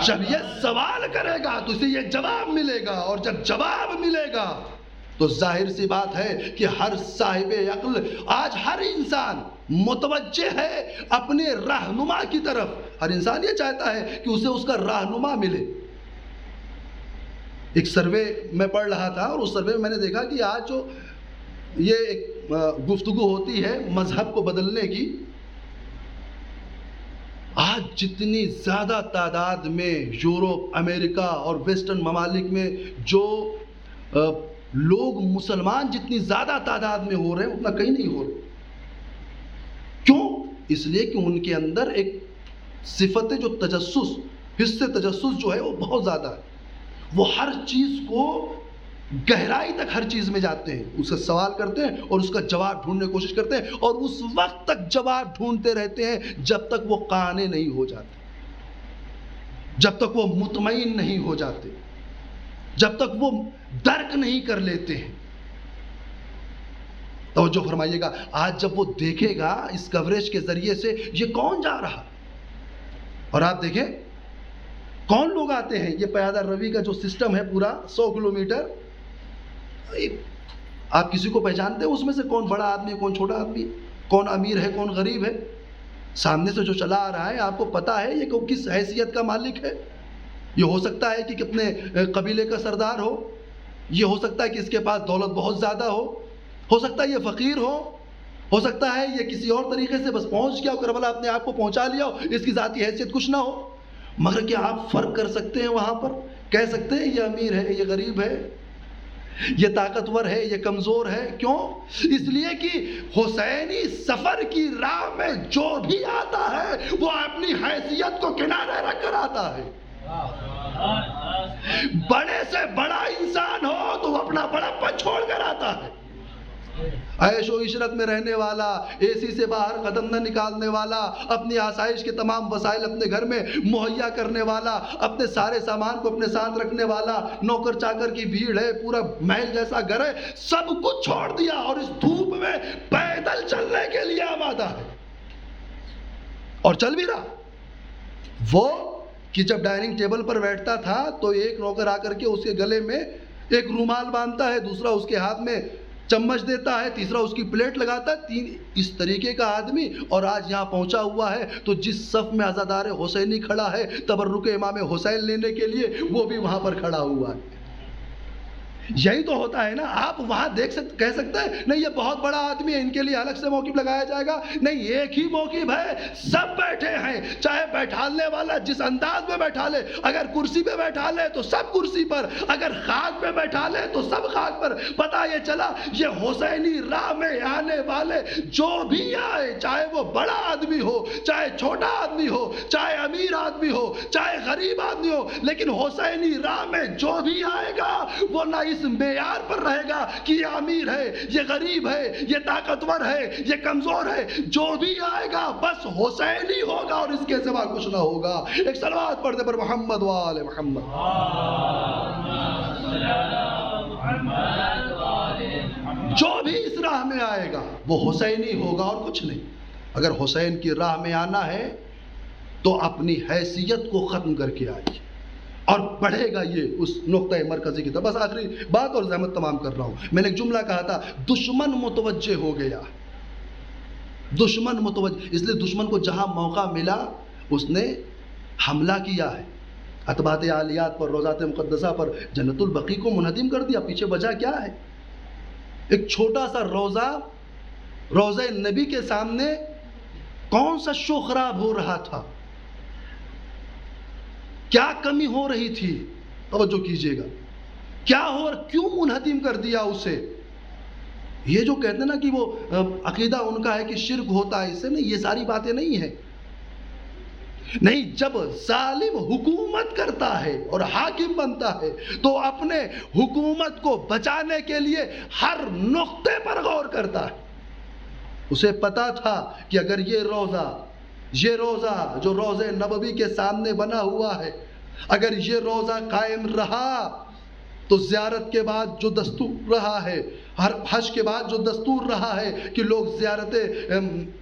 جب یہ سوال کرے گا تو اسے یہ جواب ملے گا، اور جب جواب ملے گا تو ظاہر سی بات ہے کہ ہر صاحب عقل، آج ہر انسان متوجہ ہے اپنے رہنما کی طرف۔ ہر انسان یہ چاہتا ہے کہ اسے اس کا رہنما ملے۔ ایک سروے میں پڑھ رہا تھا اور اس سروے میں نے دیکھا کہ آج جو یہ ایک گفتگو ہوتی ہے مذہب کو بدلنے کی، آج جتنی زیادہ تعداد میں یورپ، امریکہ اور ویسٹرن ممالک میں جو لوگ مسلمان جتنی زیادہ تعداد میں ہو رہے ہیں اتنا کہیں نہیں ہو رہے۔ کیوں؟ اس لیے کہ ان کے اندر ایک صفت جو تجسس، حس تجسس جو ہے وہ بہت زیادہ ہے۔ وہ ہر چیز کو گہرائی تک ہر چیز میں جاتے ہیں، اس کا سوال کرتے ہیں اور اس کا جواب ڈھونڈنے کی کوشش کرتے ہیں، اور اس وقت تک جواب ڈھونڈتے رہتے ہیں جب تک وہ قانع نہیں ہو جاتے، جب تک وہ مطمئن نہیں ہو جاتے، جب تک وہ درک نہیں کر لیتے ہیں۔ توجہ فرمائیے گا، آج جب وہ دیکھے گا اس کوریج کے ذریعے سے یہ کون جا رہا، اور آپ دیکھیں کون لوگ آتے ہیں، یہ پیادہ روی کا جو سسٹم ہے پورا 100 کلومیٹر، آپ کسی کو پہچانتے ہیں اس میں سے؟ کون بڑا آدمی ہے، کون چھوٹا آدمی ہے، کون امیر ہے، کون غریب ہے؟ سامنے سے جو چلا آ رہا ہے آپ کو پتہ ہے یہ کس حیثیت کا مالک ہے؟ یہ ہو سکتا ہے کہ کتنے قبیلے کا سردار یہ ہو سکتا ہے کہ اس کے پاس دولت بہت زیادہ ہو سکتا ہے یہ فقیر ہو سکتا ہے یہ کسی اور طریقے سے بس پہنچ گیا ہو، کربلا اپنے آپ کو پہنچا لیا ہو، اس کی ذاتی حیثیت کچھ نہ ہو، مگر کیا آپ فرق کر سکتے ہیں وہاں پر؟ کہہ سکتے ہیں یہ امیر ہے، یہ غریب ہے، یہ طاقتور ہے، یہ کمزور ہے؟ کیوں؟ اس لیے کہ حسینی سفر کی راہ میں جو بھی آتا ہے وہ اپنی حیثیت کو کنارے رکھ کر آتا ہے۔ بڑے سے بڑا انسان ہو تو وہ اپنا بڑا چھوڑ کر آتا ہے۔ عیش و عشرت میں رہنے والا، اے سی سے باہر قدم نہ نکالنے والا، اپنی آسائش کے تمام وسائل اپنے گھر میں مہیا کرنے والا، اپنے سارے سامان کو اپنے ساتھ رکھنے والا، نوکر چاکر کی بھیڑ ہے، پورا محل جیسا گھر ہے، سب کچھ چھوڑ دیا اور اس دھوپ میں پیدل چلنے کے لیے آمادہ ہے، اور چل بھی رہا۔ وہ کہ جب ڈائننگ ٹیبل پر بیٹھتا تھا تو ایک نوکر آ کر کے اس کے گلے میں ایک رومال باندھتا ہے، دوسرا اس کے ہاتھ میں چمچ دیتا ہے، تیسرا اس کی پلیٹ لگاتا ہے، اس طریقے کا آدمی، اور آج یہاں پہنچا ہوا ہے تو جس صف میں عزادار حسینی کھڑا ہے تبرک امام حسین لینے کے لیے، وہ بھی وہاں پر کھڑا ہوا ہے۔ یہی تو ہوتا ہے نا، آپ وہاں کہہ سکتے ہیں نہیں یہ بہت بڑا آدمی ہے، ان کے لیے الگ سے موقف لگایا جائے گا، نہیں ایک ہی موقف ہے، سب بیٹھے ہیں، چاہے بیٹھالنے والا جس انداز میں بیٹھا لے، اگر کرسی پہ بیٹھا لے تو سب کرسی پر، اگر خاک پہ بیٹھا لے تو سب خاک پر۔ پتہ یہ چلا یہ حسینی راہ میں آنے والے جو بھی آئے، چاہے وہ بڑا آدمی ہو، چاہے چھوٹا آدمی ہو، چاہے امیر آدمی ہو، چاہے غریب آدمی ہو، لیکن حسینی راہ میں جو بھی آئے گا وہ نہ اس معیار پر رہے گا کہ یہ امیر ہے، یہ غریب ہے، یہ طاقتور ہے، یہ کمزور ہے، جو بھی آئے گا بس حسینی ہوگا اور اس کے سوا کچھ نہ ہوگا۔ ایک صلوات پڑھتے پر محمد و آل محمد۔ جو بھی اس راہ میں آئے گا وہ حسینی ہوگا اور کچھ نہیں۔ اگر حسین کی راہ میں آنا ہے تو اپنی حیثیت کو ختم کر کے آئیے اور بڑھے گا یہ اس نقطہ مرکزی کی طرف۔ بس آخری بات اور زحمت تمام کر رہا ہوں۔ میں نے ایک جملہ کہا تھا، دشمن متوجہ ہو گیا، دشمن متوجہ، اس لیے دشمن کو جہاں موقع ملا اس نے حملہ کیا ہے، اطباط عالیات پر، روضات مقدسہ پر، جنت البقیع کو منہدم کر دیا۔ پیچھے وجہ کیا ہے؟ ایک چھوٹا سا روضہ نبی کے سامنے کون سا شو خراب ہو رہا تھا، کیا کمی ہو رہی تھی؟ توجہ کیجئے گا، کیا ہو، کیوں منہدم کر دیا اسے؟ یہ جو کہتے ہیں نا کہ وہ عقیدہ ان کا ہے کہ شرک ہوتا ہے، اس سے نہیں، یہ ساری باتیں نہیں ہیں۔ نہیں، جب ظالم حکومت کرتا ہے اور حاکم بنتا ہے تو اپنے حکومت کو بچانے کے لیے ہر نقطے پر غور کرتا ہے۔ اسے پتا تھا کہ اگر یہ روضہ جو روضہ نبوی کے سامنے بنا ہوا ہے، اگر یہ روضہ قائم رہا تو زیارت کے بعد جو دستور رہا ہے، ہر حج کے بعد جو دستور رہا ہے کہ لوگ زیارت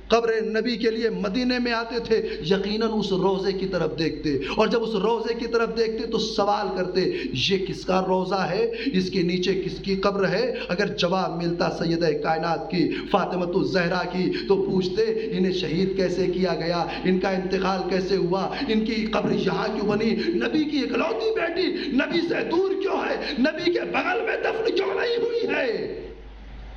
قبر نبی کے لیے مدینے میں آتے تھے، یقیناً اس روضے کی طرف دیکھتے، اور جب اس روضے کی طرف دیکھتے تو سوال کرتے یہ کس کا روضہ ہے، اس کے نیچے کس کی قبر ہے؟ اگر جواب ملتا سیدہ کائنات کی، فاطمۃ الزہرا کی، تو پوچھتے انہیں شہید کیسے کیا گیا، ان کا انتقال کیسے ہوا، ان کی قبر یہاں کیوں بنی، نبی کی اکلوتی بیٹی نبی سے دور کیوں ہے، نبی کے بغل میں دفن کیوں نہیں ہوئی ہے؟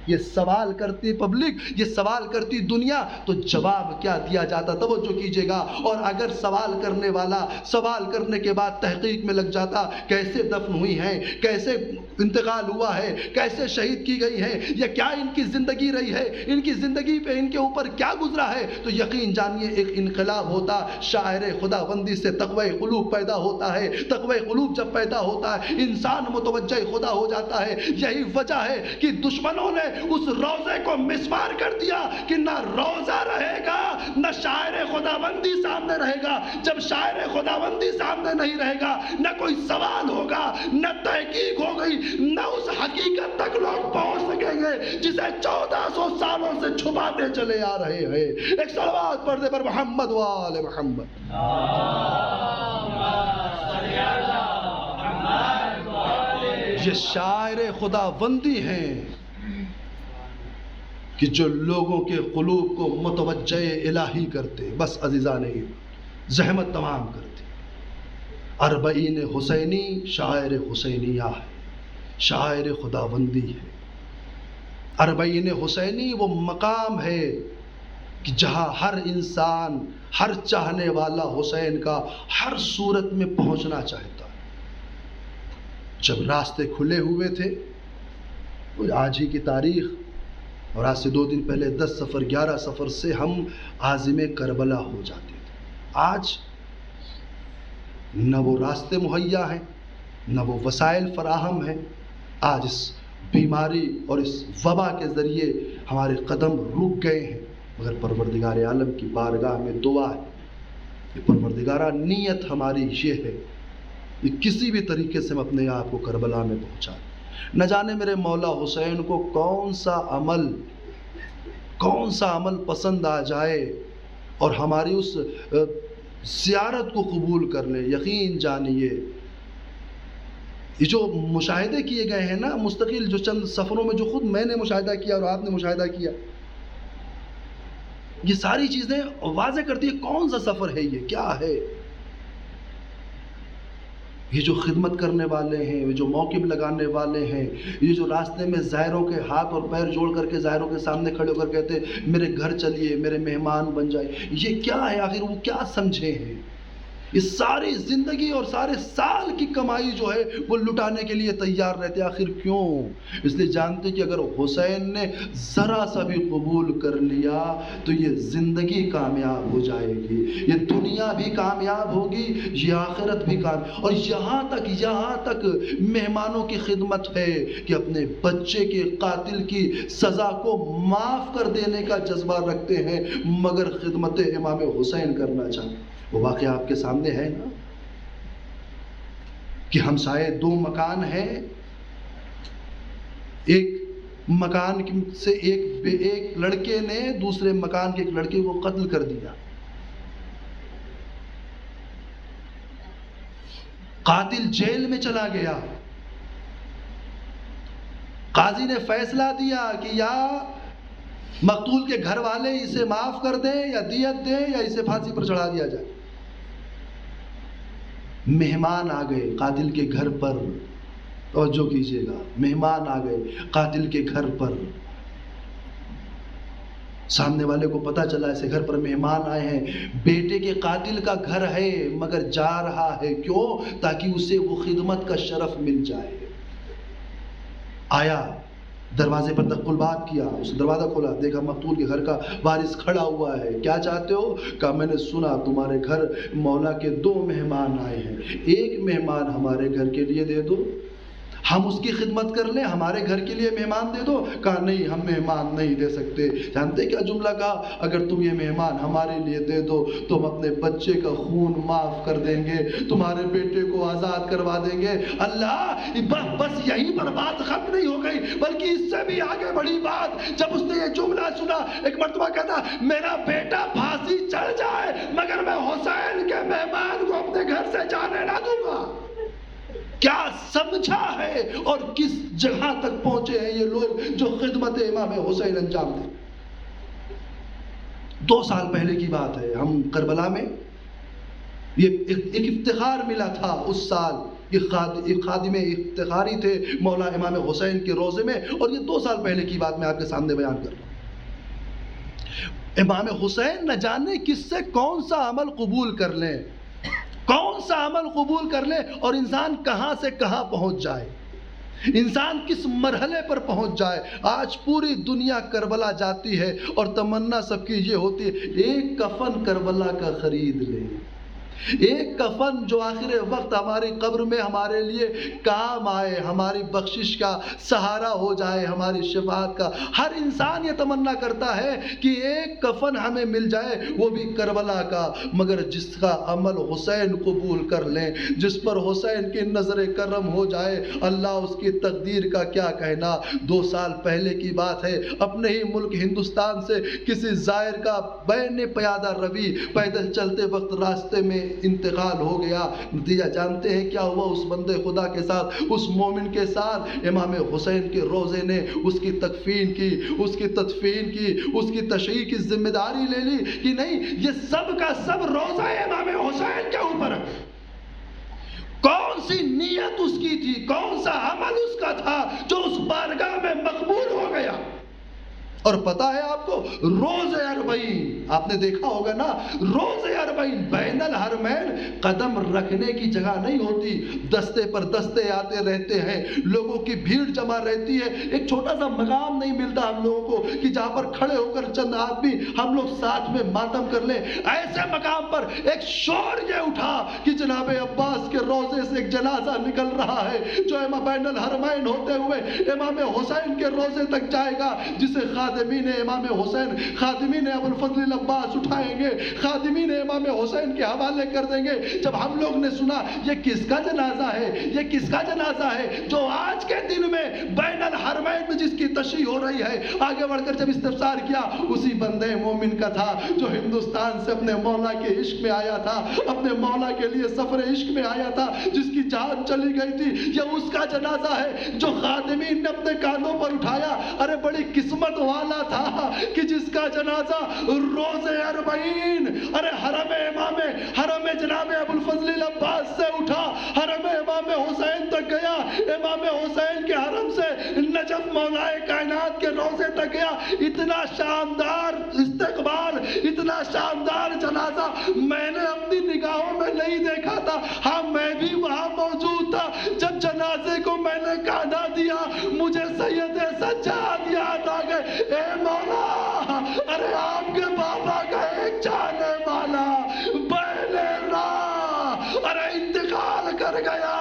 یہ سوال کرتی پبلک، یہ سوال کرتی دنیا، تو جواب کیا دیا جاتا؟ توجہ کیجئے گا۔ اور اگر سوال کرنے والا سوال کرنے کے بعد تحقیق میں لگ جاتا، کیسے دفن ہوئی ہیں، کیسے انتقال ہوا ہے، کیسے شہید کی گئی ہیں، یا کیا ان کی زندگی رہی ہے، ان کی زندگی پہ ان کے اوپر کیا گزرا ہے، تو یقین جانیے ایک انقلاب ہوتا، شاعر خداوندی سے تقوی قلوب پیدا ہوتا ہے۔ تقوی قلوب جب پیدا ہوتا ہے انسان متوجہ خدا ہو جاتا ہے۔ یہی وجہ ہے کہ دشمنوں نے اس روضے کو مسمار کر دیا کہ نہ روضہ رہے گا، نہ شاعر خداوندی سامنے رہے گا۔ جب شاعر خداوندی سامنے نہیں رہے گا، نہ کوئی سوال ہوگا، نہ تحقیق ہو گئی، نہ اس حقیقت تک لوگ پہنچ سکیں گے جسے 1400 سالوں سے چھپاتے چلے آ رہے ہیں۔ ایک صلوات پڑھنے پر محمد و آل محمد۔ یہ شاعر خداوندی ہیں، کہ جو لوگوں کے قلوب کو متوجہ الہی کرتے، بس عزیزان زحمت تمام کرتے۔ اربعین حسینی شاعر حسینیہ ہے، شاعر خداوندی ہے۔ اربعین حسینی وہ مقام ہے کہ جہاں ہر انسان، ہر چاہنے والا حسین کا ہر صورت میں پہنچنا چاہتا ہے۔ جب راستے کھلے ہوئے تھے، آج ہی کی تاریخ اور آج سے 2 دن پہلے 10 سفر 11 سفر سے ہم عازم کربلا ہو جاتے تھے۔ آج نہ وہ راستے مہیا ہیں، نہ وہ وسائل فراہم ہیں۔ آج اس بیماری اور اس وبا کے ذریعے ہمارے قدم رک گئے ہیں، مگر پروردگار عالم کی بارگاہ میں دعا ہے کہ پروردگارہ نیت ہماری یہ ہے کہ کسی بھی طریقے سے ہم اپنے آپ کو کربلا میں پہنچائیں۔ نہ جانے میرے مولا حسین کو کون سا عمل پسند آ جائے اور ہماری اس زیارت کو قبول کر لے۔ یقین جانیے یہ جو مشاہدے کیے گئے ہیں نا مستقل، جو چند سفروں میں جو خود میں نے مشاہدہ کیا اور آپ نے مشاہدہ کیا، یہ ساری چیزیں واضح کرتی ہے کون سا سفر ہے، یہ کیا ہے۔ یہ جو خدمت کرنے والے ہیں، یہ جو موقف لگانے والے ہیں، یہ جو راستے میں زائروں کے ہاتھ اور پیر جوڑ کر کے زائروں کے سامنے کھڑے ہو کر کہتے میرے گھر چلیے، میرے مہمان بن جائے، یہ کیا ہے آخر؟ وہ کیا سمجھے ہیں؟ یہ ساری زندگی اور سارے سال کی کمائی جو ہے وہ لٹانے کے لیے تیار رہتے، آخر کیوں؟ اس لیے جانتے کہ اگر حسین نے ذرا سا بھی قبول کر لیا تو یہ زندگی کامیاب ہو جائے گی، یہ دنیا بھی کامیاب ہوگی، یہ آخرت بھی کامیاب۔ اور یہاں تک مہمانوں کی خدمت ہے کہ اپنے بچے کے قاتل کی سزا کو معاف کر دینے کا جذبہ رکھتے ہیں، مگر خدمت امام حسین کرنا چاہتے ہیں۔ وہ واقعہ آپ کے سامنے ہے نا کہ ہمسائے 2 مکان ہیں، ایک مکان سے ایک لڑکے نے دوسرے مکان کے ایک لڑکے کو قتل کر دیا۔ قاتل جیل میں چلا گیا، قاضی نے فیصلہ دیا کہ یا مقتول کے گھر والے اسے معاف کر دیں یا دیت دیں یا اسے پھانسی پر چڑھا دیا جائے۔ مہمان آ گئے قاتل کے گھر پر، توجہ کیجئے گا، مہمان آ گئے قاتل کے گھر پر۔ سامنے والے کو پتا چلا ایسے گھر پر مہمان آئے ہیں، بیٹے کے قاتل کا گھر ہے مگر جا رہا ہے، کیوں؟ تاکہ اسے وہ خدمت کا شرف مل جائے۔ آیا، دروازے پر دق الباب کیا، اس دروازہ کھولا، دیکھا مقتول کے گھر کا وارث کھڑا ہوا ہے۔ کیا چاہتے ہو؟ کہا میں نے سنا تمہارے گھر مولا کے 2 مہمان آئے ہیں، ایک مہمان ہمارے گھر کے لیے دے دو، ہم اس کی خدمت کر لیں، ہمارے گھر کے لیے مہمان دے دو۔ کہا نہیں، ہم مہمان نہیں دے سکتے۔ جانتے کیا جملہ کہا؟ اگر تم یہ مہمان ہمارے لیے دے دو تو ہم اپنے بچے کا خون معاف کر دیں گے، تمہارے بیٹے کو آزاد کروا دیں گے۔ اللہ، بس یہیں پر بات ختم نہیں ہو گئی بلکہ اس سے بھی آگے بڑھی بات۔ جب اس نے یہ جملہ سنا، ایک مرتبہ کہتا میرا بیٹا پھانسی چڑھ جائے مگر میں حسین کے مہمان کو اپنے گھر سے جانے نہ دوں گا۔ کیا سمجھا ہے اور کس جگہ تک پہنچے ہیں یہ لوگ جو خدمت امام حسین انجام دیں۔ 2 سال پہلے کی بات ہے، ہم کربلا میں یہ ایک افتخار ملا تھا اس سال، ایک خادم افتخاری تھے مولا امام حسین کے روضے میں، اور یہ 2 سال پہلے کی بات میں آپ کے سامنے بیان کر رہا ہوں۔ امام حسین نہ جانے کس سے کون سا عمل قبول کر لیں، کون سا عمل قبول کر لے اور انسان کہاں سے کہاں پہنچ جائے، انسان کس مرحلے پر پہنچ جائے۔ آج پوری دنیا کربلا جاتی ہے اور تمنا سب کی یہ ہوتی ہے ایک کفن کربلا کا خرید لے، ایک کفن جو آخر وقت ہماری قبر میں ہمارے لیے کام آئے، ہماری بخشش کا سہارا ہو جائے، ہماری شفاعت کا۔ ہر انسان یہ تمنا کرتا ہے کہ ایک کفن ہمیں مل جائے، وہ بھی کربلا کا، مگر جس کا عمل حسین قبول کر لیں، جس پر حسین کی نظر کرم ہو جائے، اللہ اس کی تقدیر کا کیا کہنا۔ 2 سال پہلے کی بات ہے، اپنے ہی ملک ہندوستان سے کسی زائر کا بین پیادہ روی پیدل چلتے وقت راستے میں انتقال ہو گیا. نتیجہ جانتے ہیں کیا ہوا اس بندے خدا کے ساتھ, اس مومن کے ساتھ؟ امام حسین کے روزے نے اس کی تکفین کی, اس کی تدفین کی, اس کی تشییع کی ذمہ داری لے لی کہ نہیں, یہ سب کا سب روزہ امام حسین کے اوپر. کون سی نیت اس کی تھی, کون سا عمل اس کا تھا جو اس بارگاہ میں مقبول ہو گیا؟ اور پتہ ہے آپ کو, روز 40 آپ نے دیکھا ہوگا نا, روز 40 بین الحرمین قدم رکھنے کی جگہ نہیں ہوتی, دستے پر دستے آتے رہتے ہیں, لوگوں کی بھیڑ جمع رہتی ہے, ایک چھوٹا سا مقام نہیں ملتا ہم لوگوں کو کہ جہاں پر کھڑے ہو کر چند آدمی ہم لوگ ساتھ میں ماتم کر لیں. ایسے مقام پر ایک شور یہ اٹھا کہ جناب عباس کے روزے سے ایک جنازہ نکل رہا ہے جو بین الحرمین ہوتے ہوئے امام حسین کے روزے تک جائے گا, جسے خادمین امام حسین, خادمین ابو الفضل العباس اٹھائیں گے, خادمین امام حسین کے حوالے کر دیں گے. جب ہم لوگ نے سنا یہ کس کا جنازہ ہے, یہ کس کا جنازہ ہے جو آج کے دن میں بین الحرمین میں جس کی تشییع ہو رہی ہے, آگے بڑھ کر جب استفسار کیا, اسی بندے مومن کا تھا جو ہندوستان سے اپنے مولا کے عشق میں آیا تھا, اپنے مولا کے لیے سفر عشق میں آیا تھا, جس کی جان چلی گئی تھی. یہ اس کا جنازہ ہے جو خادمین نے اپنے کاندھوں پر اٹھایا. ارے بڑی قسمت والا تھا کہ جس کا جنازہ روز 40 ارے حرم جناب ابو الفضل العباس سے اٹھا, حرم امام حسین تک گیا, امام حسین کے حرم سے نجف مولائے کائنات کے روزے تک گیا. اتنا شاندار استقبال, اتنا شاندار جنازہ میں نے اپنی نگاہوں میں نہیں دیکھا تھا. ہاں میں بھی وہاں موجود تھا جب جنازے کو میں نے کاندھا دیا, مجھے سید سجاد یاد آ گئے. اے مولا, ارے آپ کے بابا کا ایک جانے والا بین راہ ارے انتقال کر گیا,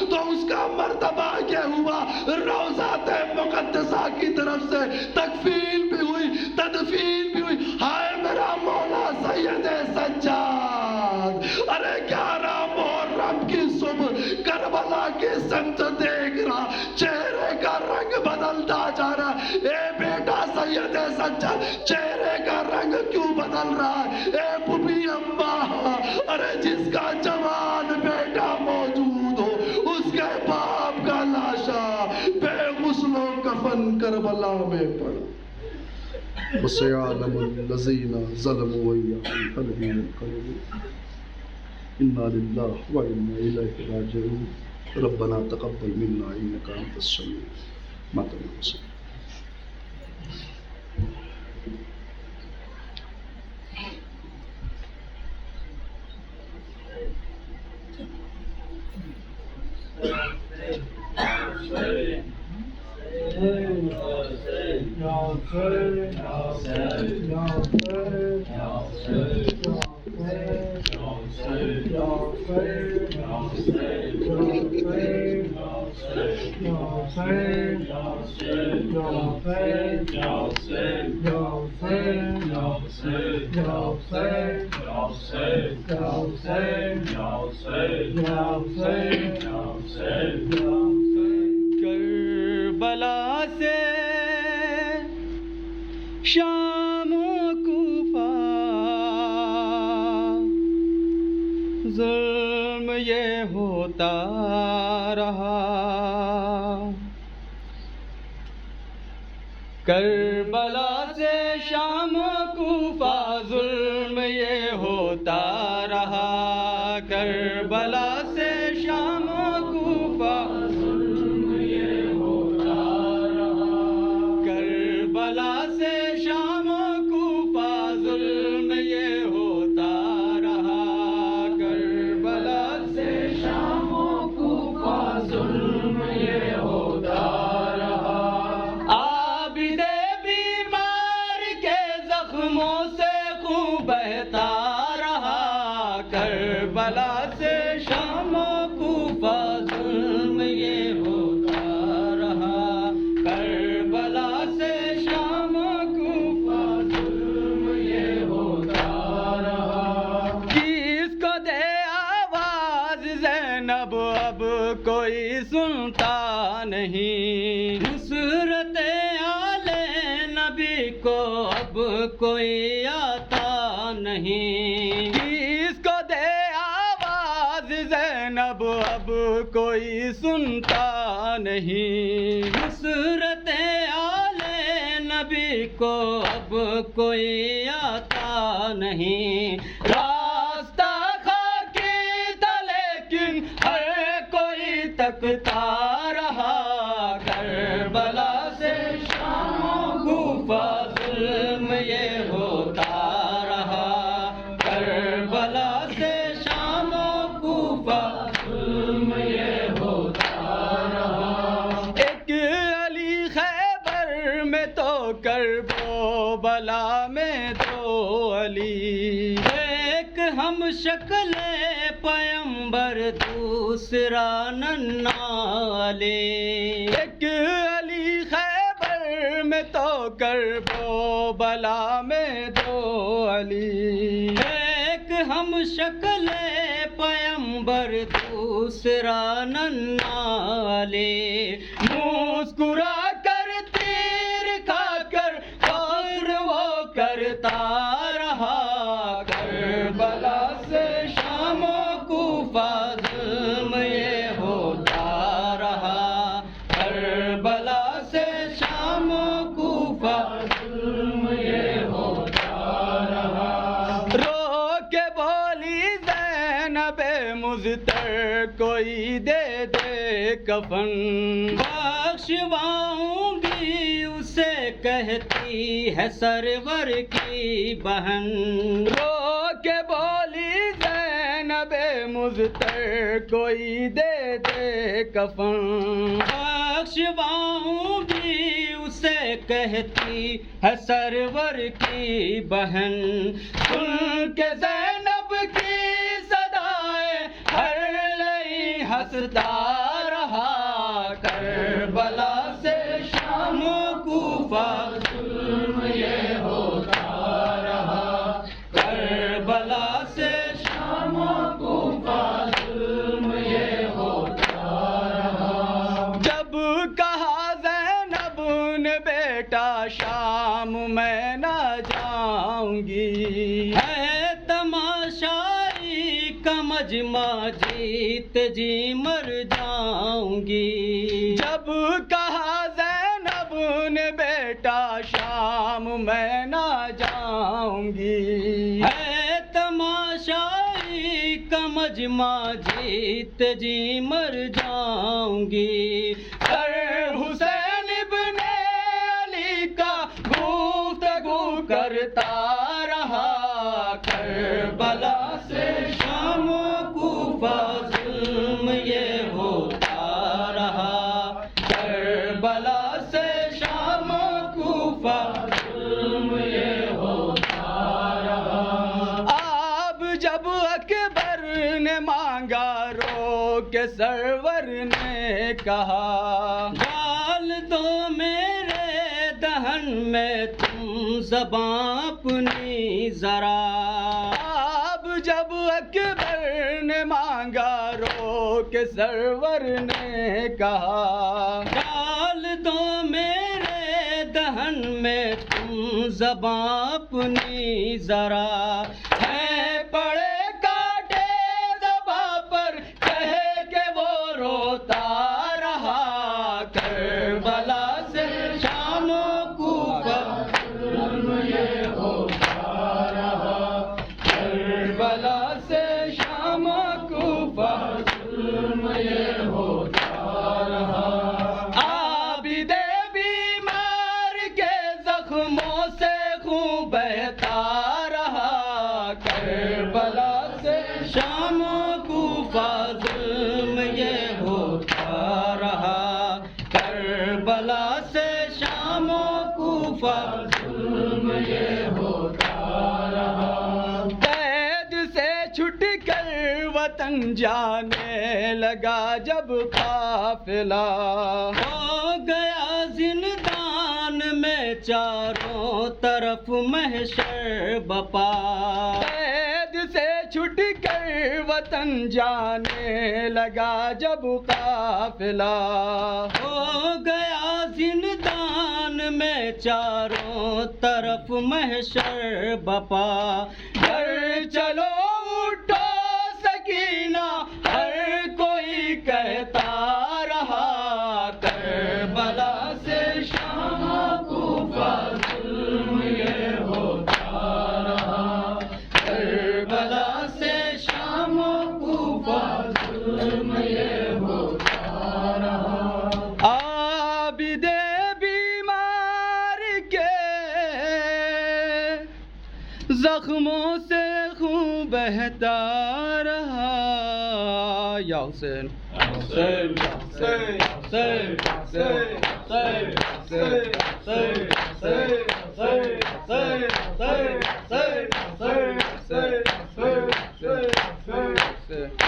تو اس کا مرتبہ کیا ہوا, روضات مقدسہ کی طرف سے تکفین بھی ہوئی, تدفین بھی ہوئی. ہائے میرا مولا سید سجاد, ارے 11 محرم کی صبح کربلا کی سمت دیکھ رہا, چہرے کا رنگ بدلتا جا رہا. اے بیٹا سید سجاد, چہرے کا رنگ کیوں بدل رہا ہے؟ اے پھوپھی اماں, ارے جس کا جوان بیٹا موجود ہو اس کے باپ کا لاشا بے غسل و کفن کربلا میں پڑا. وَسَيَعْلَمُ الَّذِينَ ظَلَمُوا وَيَّعْلَمُ الَّذِينَ كَفَرُوا إِنَّا لِلَّهِ وَإِنَّا إِلَيْهِ رَاجِعُونَ. رَبَّنَا تَقَبَّلْ مِنَّا إِنَّكَ أَنْتَ السَّمِيعُ الْعَلِيمُ. کربلا سے شام کوفہ ظلم یہ ہوتا رہا. کربلا سے شام کوفہ ظلم یہ ہوتا رہا. کربلا سے شام کوفہ ظلم یہ ہوتا رہا. کربلا سے شام کوفہ ظلم یہ ہوتا رہا. کربلا سے شام کوفہ ظلم یہ ہوتا رہا. عابد بیمار کے زخموں سے خون بہتا رہا. کربلا سے شام کوفہ ظلم یہ ہوتا رہا. کربلا سے شام کوفہ ظلم یہ ہوتا رہا. کس کو دے آواز زینب اب کوئی سنتا نہیں. نصرت آل نبی کو اب کوئی آتا نہیں. کس کو دے کوئی سنتا نہیں، نصرت آلِ نبی کو اب کوئی آتا نہیں، راستہ خاکی تھا لیکن ہر کوئی تکتا رہا، کربلا سے شام و کوفہ ظلم یہ ہوتا رہا، کربلا سے شام و کوفہ ظلم یہ ہوتا رہا۔ ایک علی خیبر میں تو کرب و بلا میں دو علی، ایک ہم شکل پیمبر دوسرا ننھا علی، ایک علی خیبر میں تو کرب و بلا میں دو علی، ایک ہم شکل پیمبر دوسرا ننھا علی، مسکرا کر تیر کھا کر فخر وہ کرتا رہا، کربلا سے شام و کوفہ ظلم یہ ہوتا رہا، کربلا سے شام و کوفہ ظلم یہ ہوتا رہا۔ رو کے بولی زینب مضطر کوئی دے دے کفن، بخشواؤں گی اسے کہتی ہے سرور کی بہن، رو کے بولی زینب مضطر کوئی دے دے کفن، بخشواؤں گی اسے کہتی ہے سرور کی بہن، سن کے زینب کی صدائے ہر لئی ہنستا رہا، کربلا سے شام و کوفہ ظلم یہ ہوتا رہا، کربلا سے شام و کوفہ ظلم یہ ہوتا رہا۔ جب کہا زینب نے بیٹا شام میں نہ جاؤں گی، ہے تماشائی کا مجمع جیت جی مر جاؤں گی، جب کہا زینب نے بیٹا شام میں نہ جاؤں گی، ہے تماشائی کا مجمع جیت جی مر جاؤں گی، سر حسین ابن علی کا گفتگو کرتا رہا، کربلا سے شام و کوفہ ظلم یہ ہوتا رہا، کربلا سے شام و کوفہ ظلم یہ ہوتا رہا۔ آب جب اکبر نے مانگا رو کے سرور نے کہا، ڈال دو میرے دہن میں تم زباں اپنی ذرا، اب جب اکبر نے مانگا رو کے سرور نے کہا، ڈال دو میرے دہن میں تم زباں اپنی ذرا، ہے پڑے کاٹے زباں پر کہے کہ وہ روتا رہا، کربلا سے شام و کوفہ ظلم یہ ہوتا رہا، کربلا سے شام و کوفہ ظلم یہ ہوتا رہا۔ عابد بیمار کے زخموں سے خون بہتا رہا، کربلا سے شام و کوفہ ظلم یہ ہوتا رہا، کربلا سے شام و کوفہ ظلم یہ ہوتا رہا۔ قید سے چھٹ کر وطن جانے لگا جب قافلہ، ہو گیا زندان میں چاروں طرف محشر بپا، قید سے چھٹ کر وطن جانے لگا جب قافلہ، ہو گیا زندان میں چاروں طرف محشر بپا، گھر چلو اٹھو سکینہ ہر کوئی کہتا زخموں سے خون بہتا رہا یا حسین حسین حسین حسین حسین حسین حسین